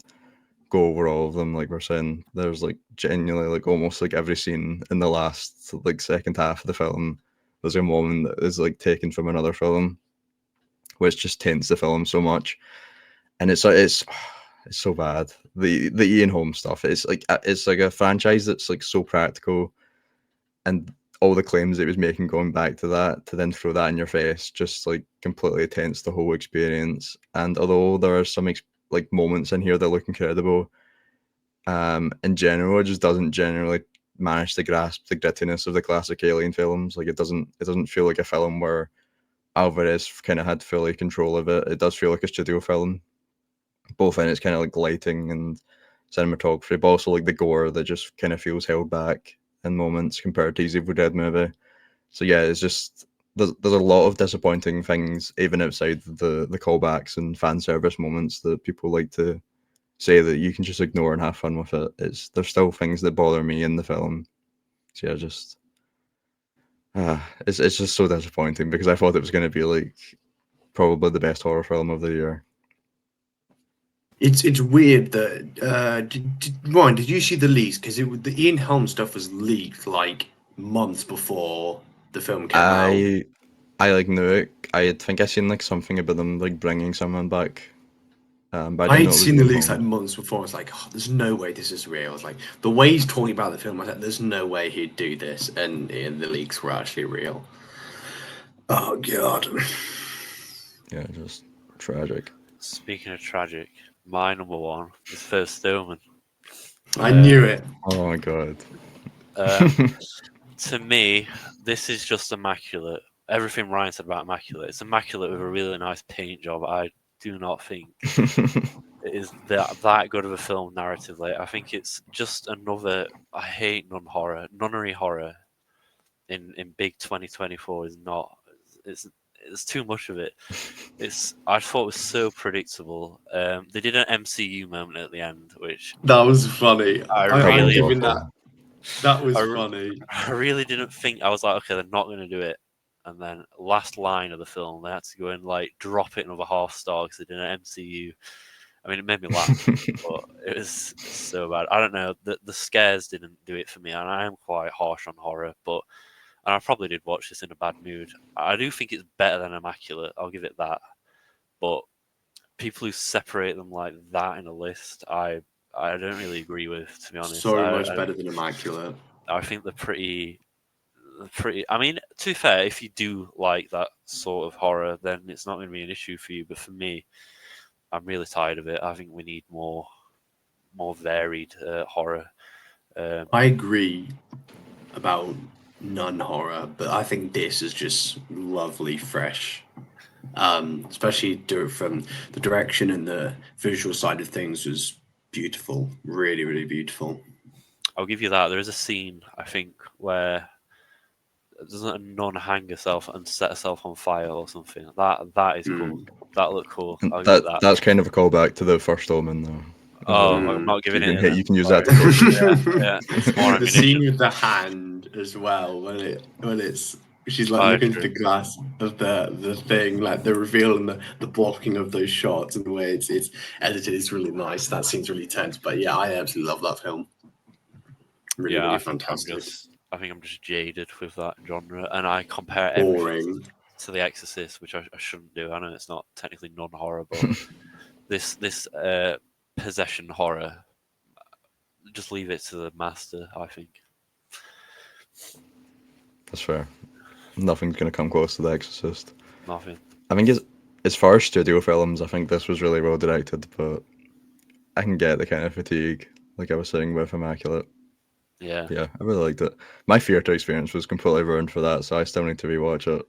go over all of them. Like we're saying, there's like genuinely like almost like every scene in the last like second half of the film, there's a moment that is like taken from another film, which just taints the film so much. And it's so bad. The Ian Holm stuff, it's like a franchise that's like so practical, and all the claims that he was making going back to that, to then throw that in your face, just like completely taints the whole experience. And although there are some like moments in here that look incredible, in general, it just doesn't generally manage to grasp the grittiness of the classic Alien films. Like it doesn't feel like a film where Alvarez kind of had fully control of it. It does feel like a studio film, both in its kind of like lighting and cinematography, but also like the gore that just kind of feels held back in moments compared to his Evil Dead movie. So yeah, it's just there's a lot of disappointing things even outside the callbacks and fan service moments that people like to say that you can just ignore and have fun with it. There's still things that bother me in the film. So yeah, just it's just so disappointing, because I thought it was going to be like probably the best horror film of the year. It's weird that Ryan, did you see the leaks? Because the Ian Holm stuff was leaked like months before the film came out. I like knew it. I think I seen like something about them like bringing someone back. But I had seen the leaks like months before. I was like, oh, there's no way this is real. It's like the way he's talking about the film. I was like, there's no way he'd do this, and the leaks were actually real. Oh god. Yeah, just tragic. Speaking of tragic, my number one is First Omen. I knew it. Oh my god. To me, this is just immaculate. Everything Ryan said about Immaculate, it's immaculate with a really nice paint job. I do not think it is that good of a film narratively. I think it's just another. I hate nunnery horror in big 2024 is not. It's too much of it. I thought it was so predictable. They did an MCU moment at the end, which that was funny. I'm giving that. That was funny. I really didn't think. I was like, okay, they're not going to do it. And then last line of the film, they had to go and like drop it another half star because they did an MCU. I mean, it made me laugh, but it was so bad. I don't know. The scares didn't do it for me, and I am quite harsh on horror, but. And I probably did watch this in a bad mood. I do think it's better than Immaculate. I'll give it that. But people who separate them like that in a list, I don't really agree with, to be honest. So much better than Immaculate. I think they're pretty. I mean, to be fair, if you do like that sort of horror, then it's not going to be an issue for you. But for me, I'm really tired of it. I think we need more varied horror. I agree about non-horror, but I think this is just lovely, fresh. Especially from the direction and the visual side of things was beautiful, really, really beautiful. I'll give you that. There is a scene, I think, where doesn't a nun hang herself and set herself on fire or something? That is cool. That looked cool. And I'll give it that. that's kind of a callback to the First Omen, though. Oh, I'm not giving it. You can use that to go. Yeah. It's more The scene ammunition. with the hand as well, when she's like looking into the glass of the thing, like the reveal and the blocking of those shots and the way it's edited is really nice. That scene's really tense. But yeah, I absolutely love that film. Really fantastic. I think I'm just jaded with that genre, and I compare Boring. everything to The Exorcist, which I shouldn't do. I know it's not technically non-horror, but this possession horror, just leave it to the master, I think. That's fair. Nothing's going to come close to The Exorcist. Nothing. I think as far as studio films, I think this was really well directed, but I can get the kind of fatigue, like I was saying with Immaculate. Yeah, I really liked it. My theatre experience was completely ruined for that, so I still need to rewatch it.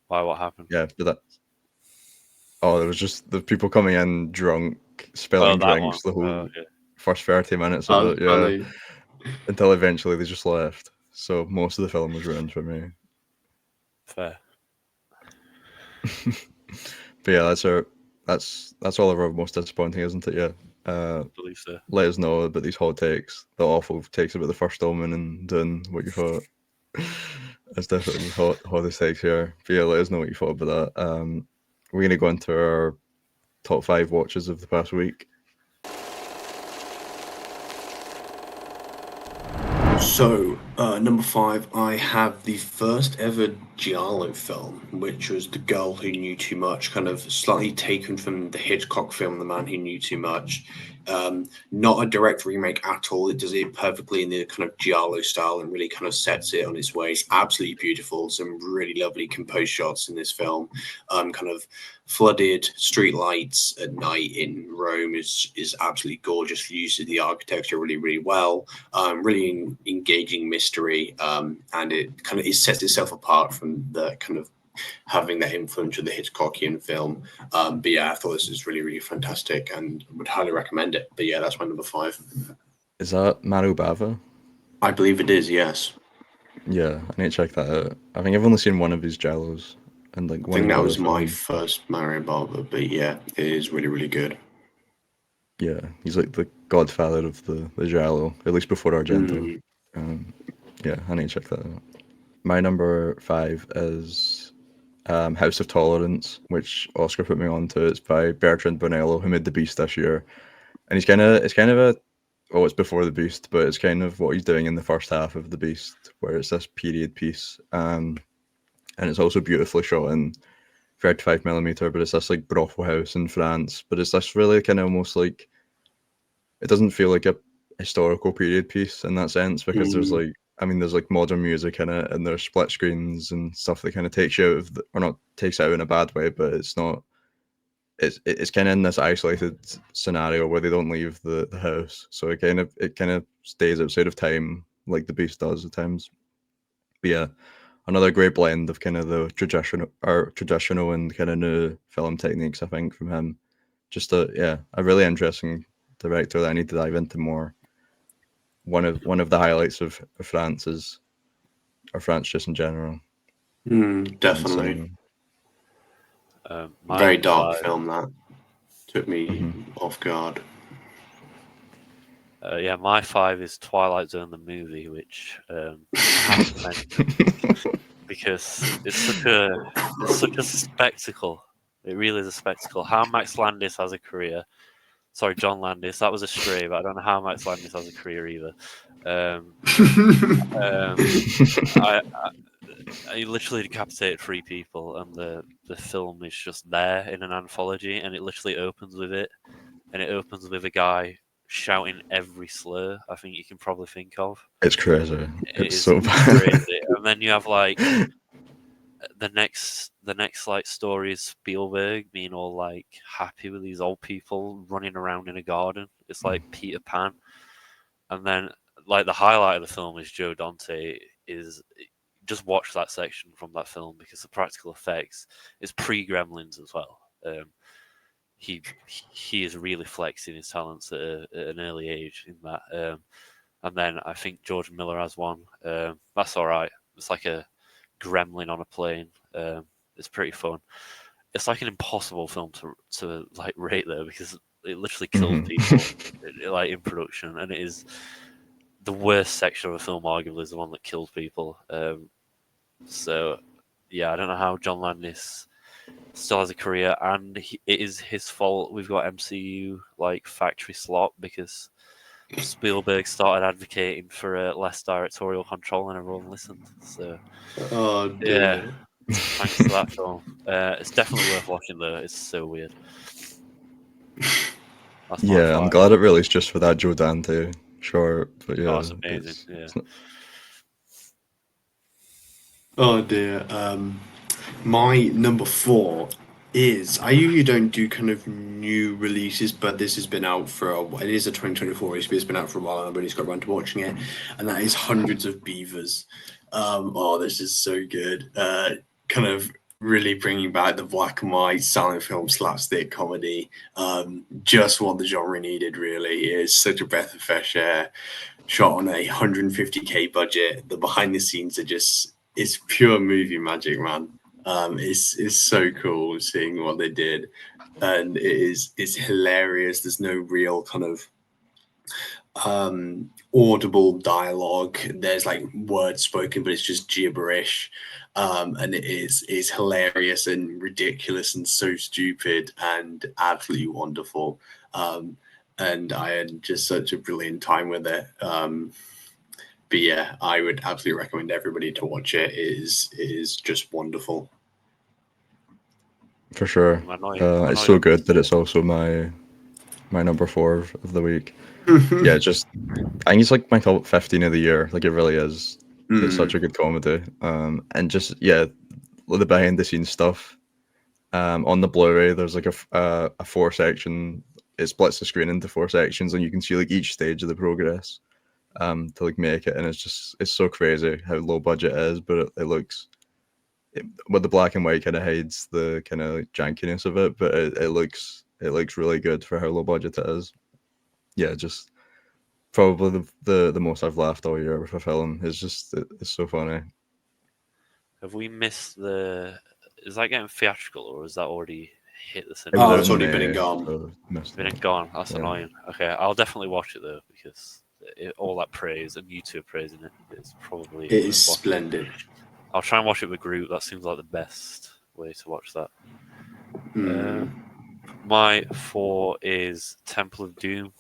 Why? What happened? Yeah, but that. Oh, there was just the people coming in drunk, spilling drinks the whole first 30 minutes of it. Funny. Until eventually they just left. So most of the film was ruined for me. Fair. But yeah, that's all of our most disappointing, isn't it? Yeah. I believe so. Let us know about these hot takes, the awful takes about the First Omen and Dune, what you thought. It's definitely hottest takes here. But yeah, let us know what you thought about that. We're going to go into our top 5 watches of the past week. So, number 5, I have the first ever Giallo film, which was The Girl Who Knew Too Much, kind of slightly taken from the Hitchcock film, The Man Who Knew Too Much. Not a direct remake at all. It does it perfectly in the kind of Giallo style and really kind of sets it on its way. It's absolutely beautiful. Some really lovely composed shots in this film. Kind of flooded street lights at night in Rome is absolutely gorgeous. Uses the architecture really, really well. Really engaging mystery, and it sets itself apart from the kind of having that influence of the Hitchcockian film. But yeah, I thought this is really, really fantastic and would highly recommend it. But yeah, that's my number 5. Is that Mario Bava? I believe it is, yes. Yeah, I need to check that out. I think I've only seen one of his Giallos. And like I think that was my first Mario Bava, but yeah, it is really, really good. Yeah, he's like the godfather of the Giallo, at least before Argento. Yeah, I need to check that out. My number 5 is House of Tolerance, which Oscar put me on to. It's by Bertrand Bonello, who made The Beast this year. And it's kind of it's before The Beast, but it's kind of what he's doing in the first half of The Beast, where it's this period piece. And it's also beautifully shot in 35mm, but it's this like brothel house in France. But it's this really kind of almost like, it doesn't feel like a historical period piece in that sense, because there's like modern music in it, and there's split screens and stuff that kind of takes you out of or not takes out in a bad way, but it's not. It's kind of in this isolated scenario where they don't leave the house, so it kind of stays outside of time, like The Beast does at times. But yeah, another great blend of kind of the traditional and kind of new film techniques, I think, from him. Just a really interesting director that I need to dive into more. One of the highlights of France France just in general. Definitely. Very dark film that took me off guard. Yeah, my 5 is Twilight Zone the movie, which I have to mention because it's such a spectacle. It really is a spectacle. How Max Landis has a career. Sorry, John Landis. That was a stray, but I don't know how Max Landis has a career either. I literally decapitated 3 people, and the film is just there in an anthology, and it literally opens with it, and it opens with a guy shouting every slur I think you can probably think of. It's crazy. It's so bad. Crazy. And then you have like the next like story is Spielberg being all like happy with these old people running around in a garden. It's like Peter Pan. And then like the highlight of the film is Joe Dante. Just watch that section from that film, because the practical effects is pre-Gremlins as well. he is really flexing his talents at an early age in that. And then I think George Miller has one. That's all right. It's like a gremlin on a plane. It's pretty fun. It's like an impossible film to like rate though, because it literally kills people like in production, and it is the worst section of a film. Arguably, is the one that kills people. So yeah, I don't know how John Landis still has a career, and it is his fault we've got MCU like factory slop, because Spielberg started advocating for less directorial control and everyone listened. So Oh dear. yeah, thanks to that film. It's definitely worth watching though. It's so weird. That's my Yeah, I'm 5. glad it released just for that Joe Dante short. But yeah, Oh, it's amazing. Yeah. Oh dear. My number 4 is, I usually don't do kind of new releases, but this has been out for a while. It is a 2024 release, but it's been out for a while and I've only just got around to watching it, and that is Hundreds of Beavers. Oh, this is so good. Kind of really bringing back the black and white silent film slapstick comedy. Just what the genre needed, really. It is such a breath of fresh air. Shot on a 150k budget. The behind the scenes are just, it's pure movie magic, man. It's so cool seeing what they did, and it's hilarious. There's no real kind of audible dialogue. There's like words spoken, but it's just gibberish, and it's hilarious and ridiculous and so stupid and absolutely wonderful. And I had just such a brilliant time with it. But yeah, I would absolutely recommend everybody to watch it. It is just wonderful. for sure. It's so good that it's also my number 4 of the week. Yeah, just I think it's like my top 15 of the year. Like, it really is. It's such a good comedy. And just the behind the scenes stuff. On the Blu-ray, there's like a 4-section. It splits the screen into 4 sections, and you can see like each stage of the progress to like make it, and it's so crazy how low budget it is, but it looks with the black and white kind of hides the kind of like jankiness of it, but it looks really good for how low budget it is. Yeah, just probably the most I've laughed all year with a film. It's so funny. Have we missed the? Is that getting theatrical, or is that already hit the cinema? Oh, it's already been and gone. So Been and gone. That's annoying. Okay, I'll definitely watch it though, because all that praise and you two are praising it. It's probably it is splendid. I'll try and watch it with a group. That seems like the best way to watch that. My 4 is Temple of Doom.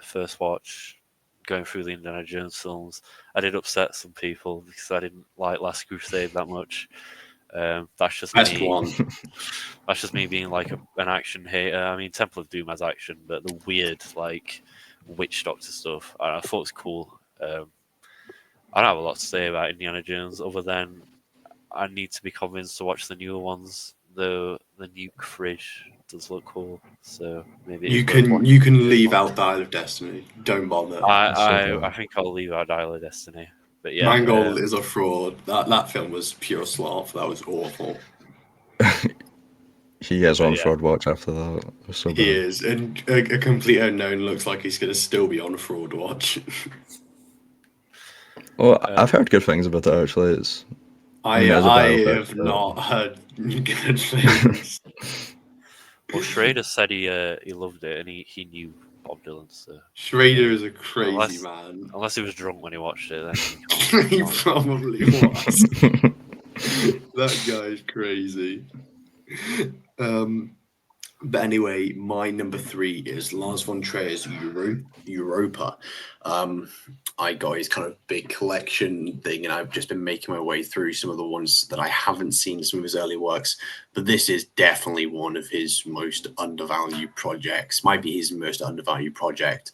First watch, going through the Indiana Jones films. I did upset some people because I didn't like Last Crusade that much. That's just Best me. one. That's just me being like an action hater. I mean, Temple of Doom has action, but the weird like witch doctor stuff, I thought it was cool. I don't have a lot to say about Indiana Jones other than I need to be convinced to watch the newer ones. Though the nuke fridge does look cool, so maybe you can leave out Dial of Destiny. Don't bother. I think I'll leave out Dial of Destiny. But yeah, Mangold is a fraud. That film was pure sloth. That was awful. He is on fraud watch after that. It was so bad. He is, and a complete unknown looks like he's going to still be on fraud watch. Well, I've heard good things about it actually. I have not heard good things. Well, Schrader said he loved it and he knew Bob Dylan. So Schrader is a crazy man. Unless he was drunk when he watched it, then he probably was. That guy is crazy. But anyway, my number 3 is Lars von Trier's Europa. I got his kind of big collection thing, and I've just been making my way through some of the ones that I haven't seen, some of his early works. But this is definitely one of his most undervalued projects. Might be his most undervalued project.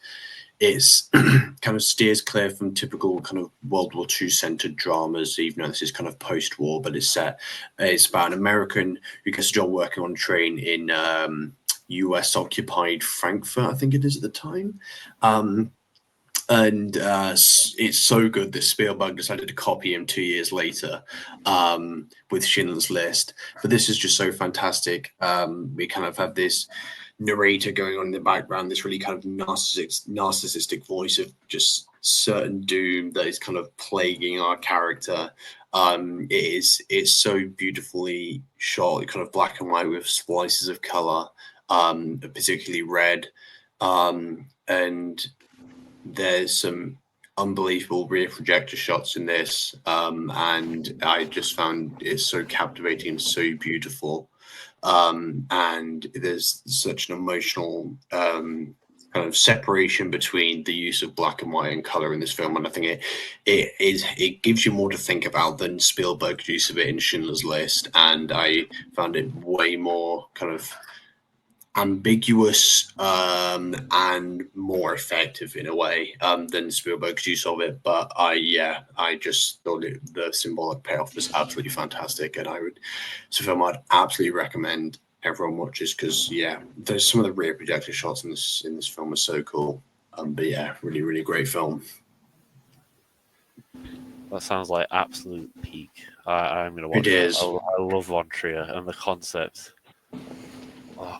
It's kind of steers clear from typical kind of World War II centered dramas, even though this is kind of post-war, but it's about an American who gets a job working on a train in US occupied Frankfurt, I think it is at the time. And it's so good that Spielberg decided to copy him 2 years later with Schindler's List. But this is just so fantastic. We kind of have this narrator going on in the background, this really kind of narcissistic voice of just certain doom that is kind of plaguing our character. It's so beautifully shot, kind of black and white with splices of color, particularly red, and there's some unbelievable rear projector shots in this, and I just found it so captivating and so beautiful. And there's such an emotional kind of separation between the use of black and white and color in this film, and I think it gives you more to think about than Spielberg's use of it in Schindler's List, and I found it way more kind of ambiguous and more effective in a way than Spielberg's use of it. But I just thought the symbolic payoff was absolutely fantastic, and it's a film I'd absolutely recommend everyone watches, because there's some of the rear projector shots in this film are so cool. But really, really great film. That sounds like absolute peak. I'm gonna watch It is. I love Von Trier and the concept.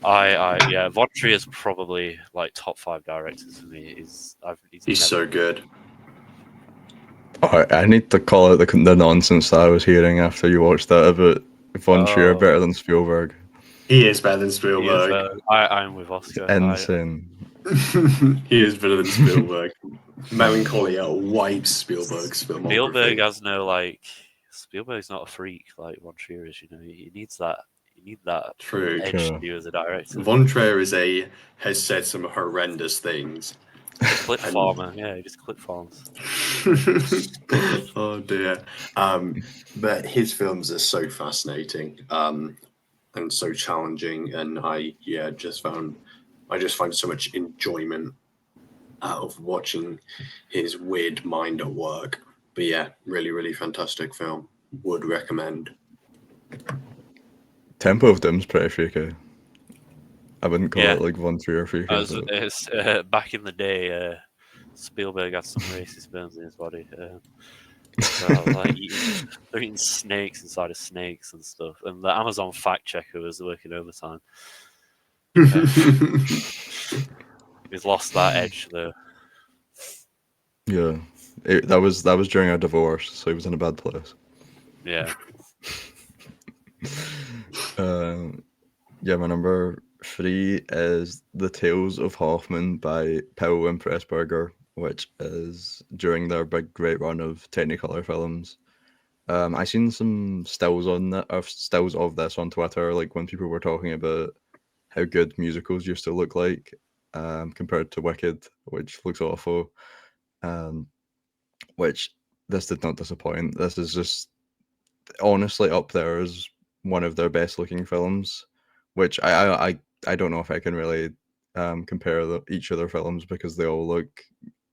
Von Trier is probably like top 5 directors for me. He's so good. Oh, I need to call out the nonsense that I was hearing after you watched that about Von Trier better than Spielberg. He is better than Spielberg. I'm with Oscar. Insane. He is better than Spielberg. Melancholy wipes Spielberg's filmography. Spielberg has no Spielberg's not a freak like Von Trier is. He needs that. You need that True. edge to you as a director. Von Trier has said some horrendous things. Clip farmer, he just clip farms. Oh dear. But his films are so fascinating and so challenging, and I just find so much enjoyment out of watching his weird mind at work. But really, really fantastic film. Would recommend. Tempo of Doom's pretty freaky. I wouldn't call it like Von Trier freaky. It's, back in the day, Spielberg had some racist burns in his body. So like they're eating snakes inside of snakes and stuff. And the Amazon fact checker was working overtime. He's lost that edge though. Yeah, that was during our divorce, so he was in a bad place. Yeah. My number 3 is The Tales of Hoffman by Powell and Pressburger, which is during their big great run of Technicolor films. I seen some stills of this on Twitter, like when people were talking about how good musicals used to look like compared to Wicked, which looks awful. Which this did not disappoint. This is just honestly up there as one of their best looking films, which I don't know if I can really compare each of their films because they all look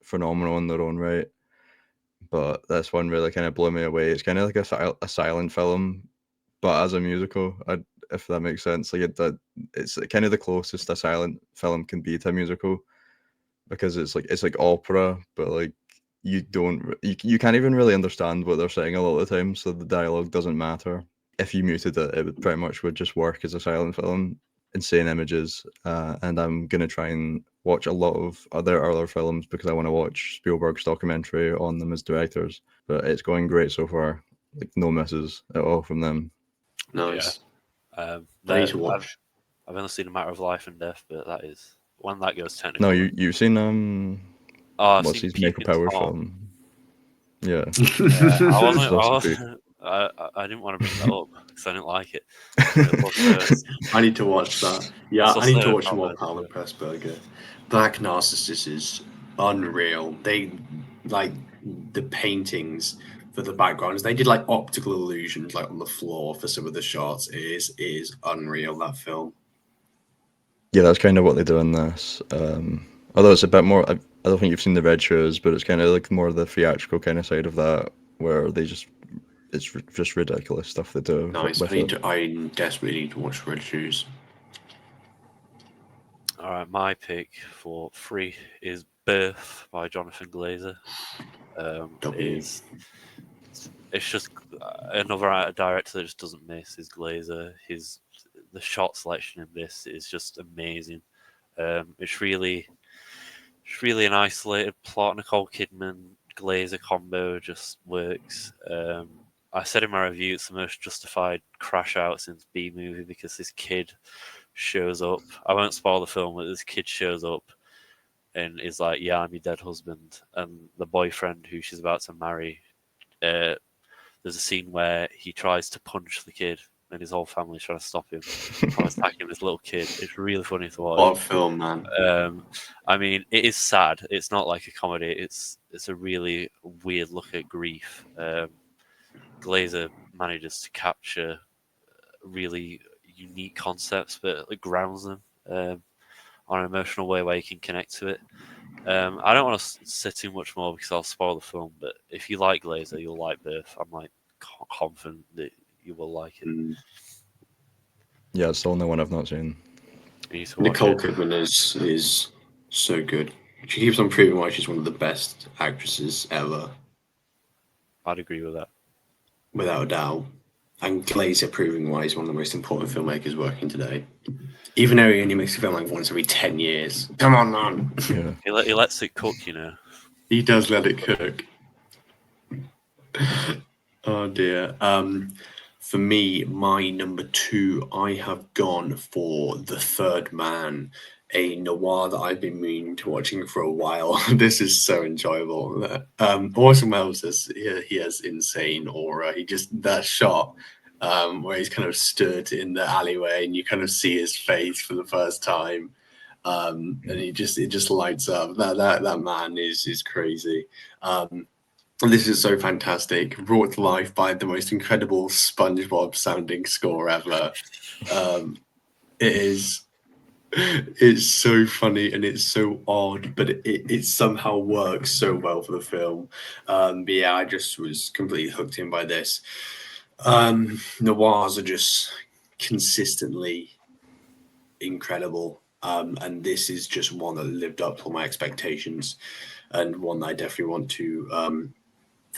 phenomenal in their own right. But this one really kind of blew me away. It's kind of like a silent film, but as a musical, if that makes sense. Like it's kind of the closest a silent film can be to a musical, because it's like opera, but like you can't even really understand what they're saying a lot of the time, so the dialogue doesn't matter. If you muted it, it pretty much would just work as a silent film. Insane images, and I'm gonna try and watch a lot of other films because I want to watch Spielberg's documentary on them as directors. But it's going great so far, like no misses at all from them. Nice. I need to watch. I've only seen A Matter of Life and Death, but that is when that goes technical. No, you've seen what's his Michael Powers film? Yeah. I didn't want to bring that up because I didn't like it. I need to watch that. Yeah, I need to watch more Powell Pressburger. Black Narcissus is unreal. They like the paintings for the backgrounds. They did like optical illusions like on the floor for some of the shots. It is unreal, that film. Yeah, that's kind of what they do in this. Although it's a bit more. I don't think you've seen the Red Shoes, but it's kind of like more the theatrical kind of side of that, where it's just ridiculous stuff they do. Nice. I desperately need to watch Red Shoes. All right, my pick for 3 is Birth by Jonathan Glazer. It's just another director that just doesn't miss his Glazer. The shot selection in this is just amazing. It's really an isolated plot. Nicole Kidman Glazer combo just works. I said in my review it's the most justified crash out since B movie because this kid shows up. I won't spoil the film, but this kid shows up and is like, "Yeah, I'm your dead husband," and the boyfriend who she's about to marry. There's a scene where he tries to punch the kid, and his whole family's trying to stop him from attacking this little kid. It's really funny to watch. What a film, man! I mean, it is sad. It's not like a comedy. It's a really weird look at grief. Glazer manages to capture really unique concepts, but it grounds them on an emotional way where you can connect to it. I don't want to say too much more because I'll spoil the film. But if you like Glazer, you'll like Birth. I'm like confident that you will like it. Yeah, it's the only one I've not seen. Nicole Kidman is so good. She keeps on proving why she's one of the best actresses ever. I'd agree with that. Without a doubt. And Glazer proving why he's one of the most important filmmakers working today. Even though he only makes a film like once every 10 years. Come on, man. Yeah. He lets it cook, you know. He does let it cook. Oh, dear. For me, my number 2, I have gone for The Third Man, a noir that I've been meaning to watching for a while. This is so enjoyable. Orson Welles, he has insane aura. He just, that shot where he's kind of stood in the alleyway and you kind of see his face for the first time. And it just lights up. That man is crazy. This is so fantastic, brought to life by the most incredible SpongeBob sounding score ever. It's so funny and it's so odd, but it somehow works so well for the film. But yeah, I just was completely hooked in by this. Noirs are just consistently incredible. And this is just one that lived up to my expectations and one that I definitely want to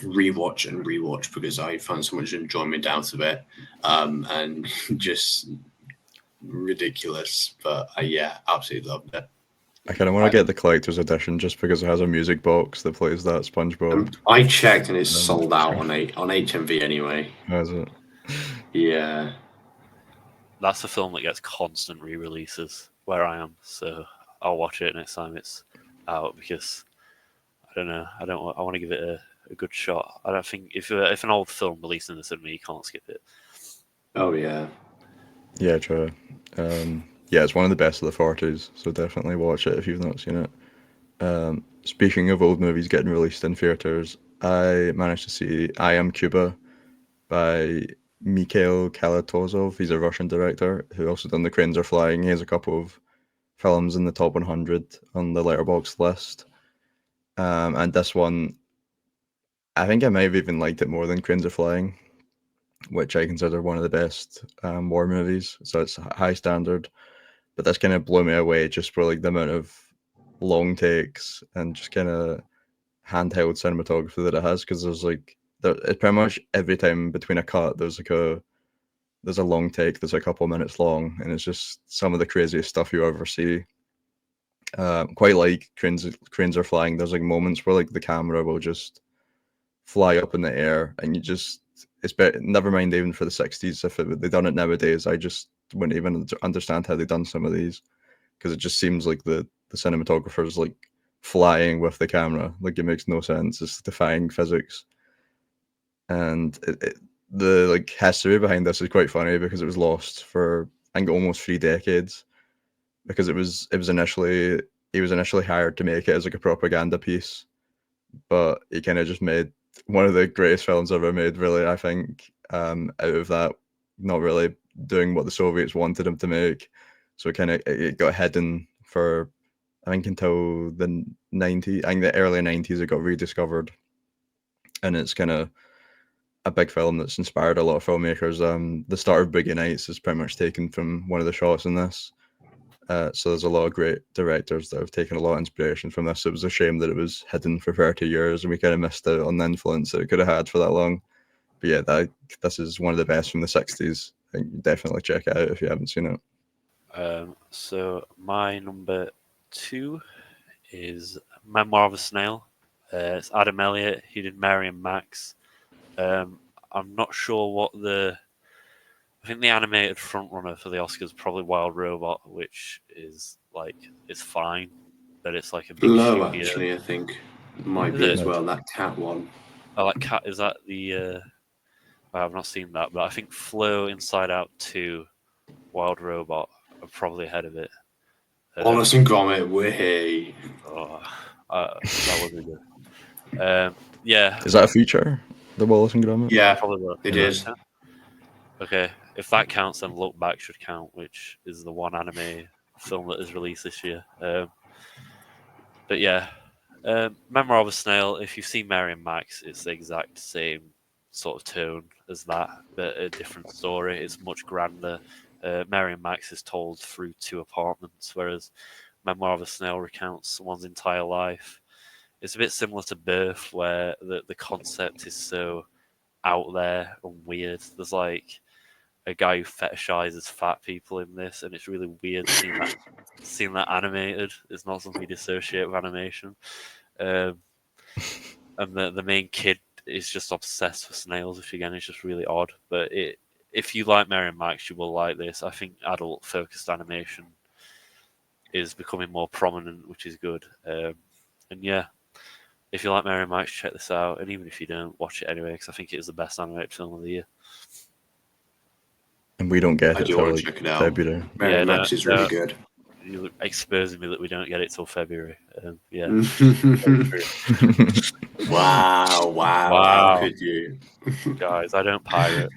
rewatch because I found so much enjoyment out of it. And just ridiculous, but yeah, absolutely loved it. I kind of want to get the collector's edition just because it has a music box that plays that SpongeBob. I checked and it's sold out on HMV anyway. Has it? Yeah. That's a film that gets constant re-releases where I am, so I'll watch it next time it's out because I don't know. I want to give it a good shot. I don't think if an old film released in the cinema, you can't skip it. Oh yeah. Yeah, true. Yeah, it's one of the best of the 40s, so definitely watch it if you've not seen it. Speaking of old movies getting released in theaters, I managed to see I Am Cuba by Mikhail Kalatozov. He's a Russian director who also done The Cranes Are Flying. He has a couple of films in the top 100 on the Letterboxd list. And this one, I think I might have even liked it more than Cranes Are Flying, which I consider one of the best war movies. So it's high standard. But this kind of blew me away just for like the amount of long takes and just kind of handheld cinematography that it has, because there's like it's pretty much every time between a cut there's a long take that's a couple minutes long, and it's just some of the craziest stuff you ever see. Quite like Cranes Are Flying, there's like moments where like the camera will just fly up in the air and you just never mind even for the 60s. If they done it nowadays, I just wouldn't even understand how they done some of these, because it just seems like the cinematographer's like flying with the camera. Like it makes no sense. It's defying physics. And the like history behind this is quite funny because it was lost for I think almost 3 decades, because he was initially hired to make it as like a propaganda piece, but he kind of just made one of the greatest films ever made, really, I think, out of that, not really doing what the Soviets wanted him to make. So it got hidden for, I think, until the 90s. I think the early 90s it got rediscovered. And it's kind of a big film that's inspired a lot of filmmakers. The start of Boogie Nights is pretty much taken from one of the shots in this. So there's a lot of great directors that have taken a lot of inspiration from this. It was a shame that it was hidden for 30 years and we kind of missed out on the influence that it could have had for that long. But yeah, this is one of the best from the 60s. I think you definitely check it out if you haven't seen it. So my number 2 is Memoir of a Snail. It's Adam Elliott. He did Mary and Max. I'm not sure what I think the animated frontrunner for the Oscars is probably Wild Robot, which is like it's fine, but it's like a big Blow, studio. actually, I think might Is be it? as well. That cat one. I like Cat. Is that the? I've not seen that, but I think Flow, Inside Out 2, Wild Robot are probably ahead of it. Wallace and Gromit, way. That wasn't good. Yeah. Is that a feature? The Wallace and Gromit? Yeah, Probably it is. Okay, if that counts, then Look Back should count, which is the one anime film that is released this year. But yeah, Memoir of a Snail. If you've seen Mary and Max, it's the exact same sort of tone as that, but a different story. It's much grander. Mary and Max is told through 2 apartments, whereas Memoir of a Snail recounts someone's entire life. It's a bit similar to Birth, where the concept is so out there and weird. There's like a guy who fetishizes fat people in this, and it's really weird seeing that animated. It's not something you associate with animation. And the main kid is just obsessed with snails, which again is just really odd. But if you like Mary and Max, you will like this. I think adult focused animation is becoming more prominent, which is good. And yeah, if you like Mary and Max, check this out. And even if you don't, watch it anyway, because I think it is the best animated film of the year. And we don't get I it do till want like to check it out. February. Mary and Max is really good. You're exposing me that we don't get it till February. Yeah. Wow. How could you? Guys, I don't pirate.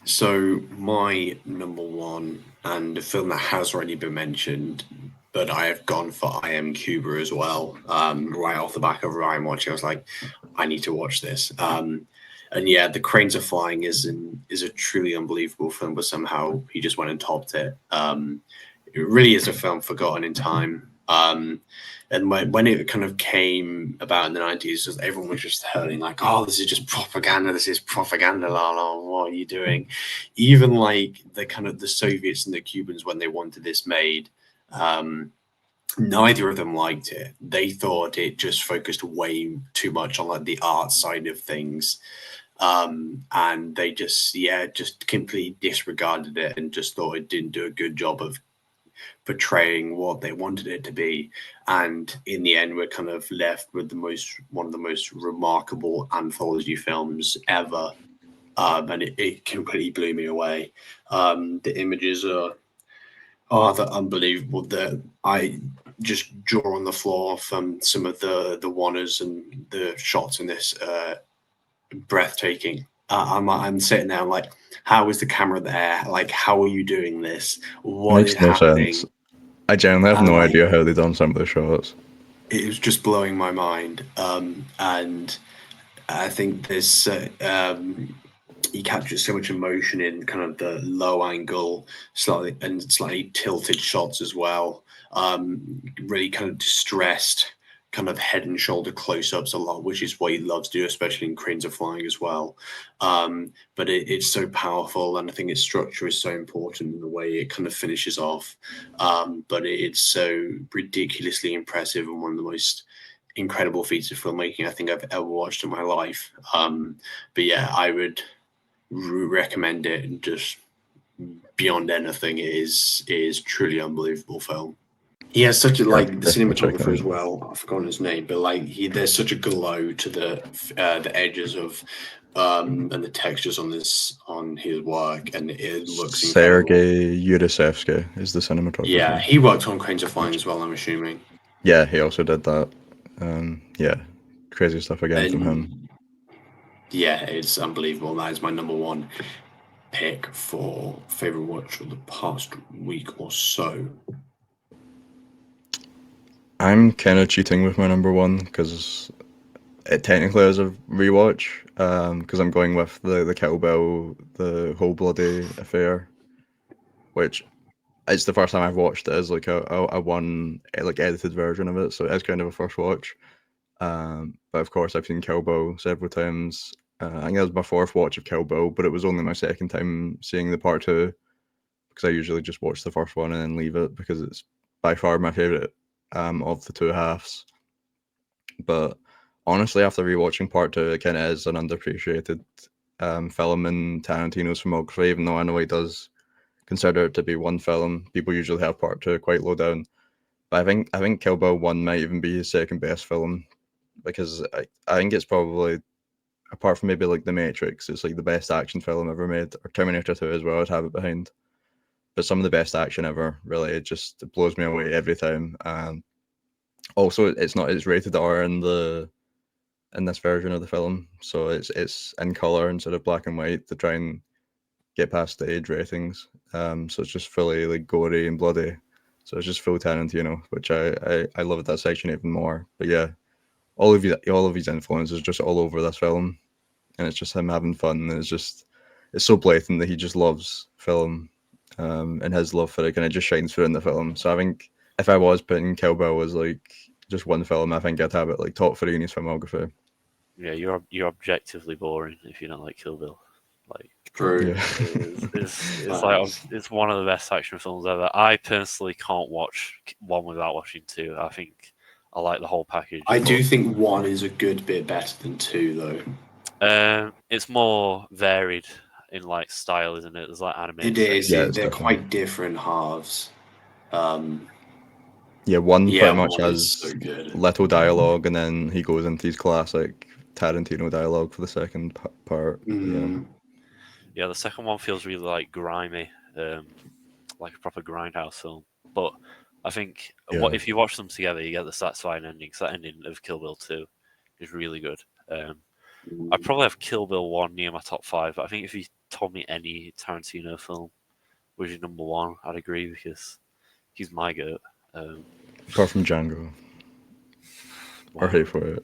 So my number 1, and a film that has already been mentioned, but I have gone for I Am Cuba as well. Right off the back of Ryan watching, I was like, I need to watch this. And yeah, The Cranes Are Flying is a truly unbelievable film, but somehow he just went and topped it. It really is a film forgotten in time. And when it kind of came about in the 90s, everyone was just hurling like, oh, this is just propaganda. This is propaganda. La la. What are you doing? Even like the Soviets and the Cubans, when they wanted this made, neither of them liked it. They thought it just focused way too much on like the art side of things. And they just completely disregarded it and just thought it didn't do a good job of portraying what they wanted it to be. And in the end, we're kind of left with one of the most remarkable anthology films ever. And it completely blew me away. The images are unbelievable. I just jaw on the floor from some of the wonders and the shots in this, breathtaking. I'm sitting there like, how is the camera there? Like, how are you doing this? What is happening? Sense. I genuinely have no idea how they done some of the shots. It was just blowing my mind. And I think there's he captures so much emotion in kind of the low angle, slightly tilted shots as well. Really kind of distressed, kind of head and shoulder close-ups a lot, which is what he loves to do, especially in Cranes Are Flying as well. But it's so powerful, and I think its structure is so important in the way it kind of finishes off. But it's so ridiculously impressive and one of the most incredible feats of filmmaking I think I've ever watched in my life. But yeah, I would recommend it, and just beyond anything, it is truly unbelievable film. He has such a the cinematographer as well. I've forgotten his name, but there's such a glow to the edges of and the textures on his work, and it looks Sergei Yurosevsky is the cinematographer. Yeah, he worked on Cranes Are Flying as well, I'm assuming. Yeah, he also did that. Yeah, crazy stuff again from him. Yeah, it's unbelievable. That is my number 1 pick for favorite watch of the past week or so. I'm kind of cheating with my number 1 because it technically is a rewatch. Because I'm going with the Kettle Bell, the whole bloody affair, which it's the first time I've watched it as like a one edited version of it, so it's kind of a first watch. But of course, I've seen Kill Bill several times. I think that was my 4th watch of Kill Bill, but it was only my 2nd time seeing the part 2 because I usually just watch the first one and then leave it because it's by far my favorite of the two halves. But honestly, after rewatching part two, it kind of is an underappreciated film in Tarantino's filmography, even though I know he does consider it to be one film. People usually have part two quite low down. But I think Kill Bill 1 might even be his second best film, because I think it's probably, apart from maybe like The Matrix, it's like the best action film ever made, or Terminator 2 as well, I'd have it behind. But some of the best action ever, really. It blows me away every time. And also, it's rated R in this version of the film, so it's in color instead of black and white to try and get past the age ratings. So it's just fully like gory and bloody. So it's just full Tarantino, which I love that section even more. But yeah, all of his influences just all over this film, and it's just him having fun. And it's so blatant that he just loves film, and his love for it kind of just shines through in the film. So I think if I was putting Kill Bill as like just one film, I think I'd have it like top 3 in his filmography. Yeah, you're objectively boring if you don't like Kill Bill. Like, True. Yeah. It's one of the best action films ever. I personally can't watch one without watching two. I think I like the whole package. I do think 1 is a good bit better than 2, though. It's more varied in like style, isn't it? There's like animated. It is. Yeah, They're definitely quite different halves. Yeah, one pretty much 1 has is so good. little dialogue, and then he goes into his classic Tarantino dialogue for the second part. Yeah, the second one feels really like grimy, like a proper grindhouse film. But I think if you watch them together, you get the satisfying ending. So that ending of Kill Bill 2 is really good. I'd probably have Kill Bill 1 near my top 5, but I think if you told me any Tarantino film was your number 1, I'd agree, because he's my goat. Apart from Django. Or Hateful Eight.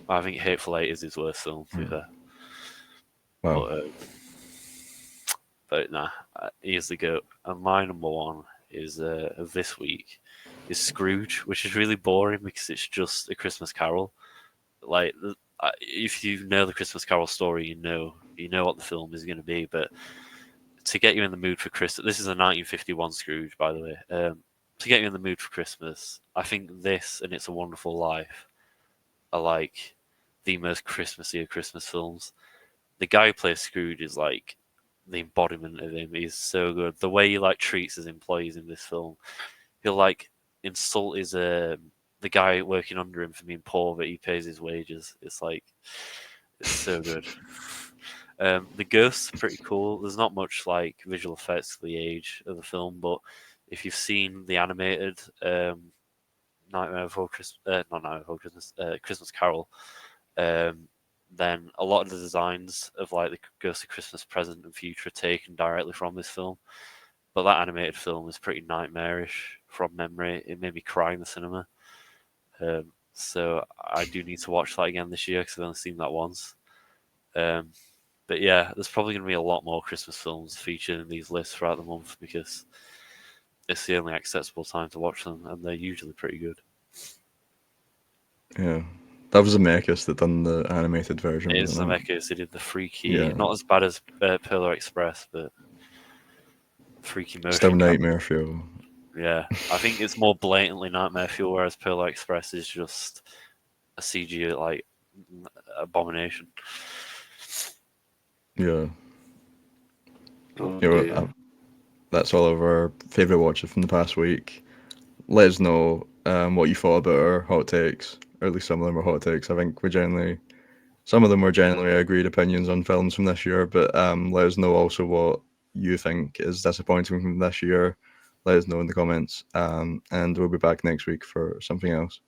I think Hateful Eight is his worst film, to be fair. Wow. But nah, he is the goat. And my number 1 is of this week is Scrooge, which is really boring because it's just A Christmas Carol. Like, if you know the Christmas Carol story, you know what the film is going to be. But to get you in the mood for Christmas, this is a 1951 Scrooge, by the way. To get you in the mood for Christmas, I think this and It's a Wonderful Life are like the most Christmassy of Christmas films. The guy who plays Scrooge is like the embodiment of him. He's so good. The way he like treats his employees in this film, he'll like insult his the guy working under him for being poor, but he pays his wages. It's so good. The ghosts are pretty cool. There's not much like visual effects for the age of the film, but if you've seen the animated Christmas Carol, then a lot of the designs of like the Ghost of Christmas Present and Future are taken directly from this film. But that animated film is pretty nightmarish from memory. It made me cry in the cinema. So I do need to watch that again this year because I've only seen that once. But yeah, there's probably going to be a lot more Christmas films featured in these lists throughout the month because it's the only accessible time to watch them, and they're usually pretty good. Yeah. That was Zemeckis that done the animated version. It is Zemeckis. He did the freaky, not as bad as Polar Express, but freaky motion. Still Nightmare Fuel. Yeah, I think it's more blatantly Nightmare Fuel, whereas Polar Express is just a CG like abomination. Yeah. That's all of our favourite watches from the past week. Let us know what you thought about our hot takes, or at least some of them were hot takes. I think some of them were generally agreed opinions on films from this year, but let us know also what you think is disappointing from this year. Let us know in the comments, and we'll be back next week for something else.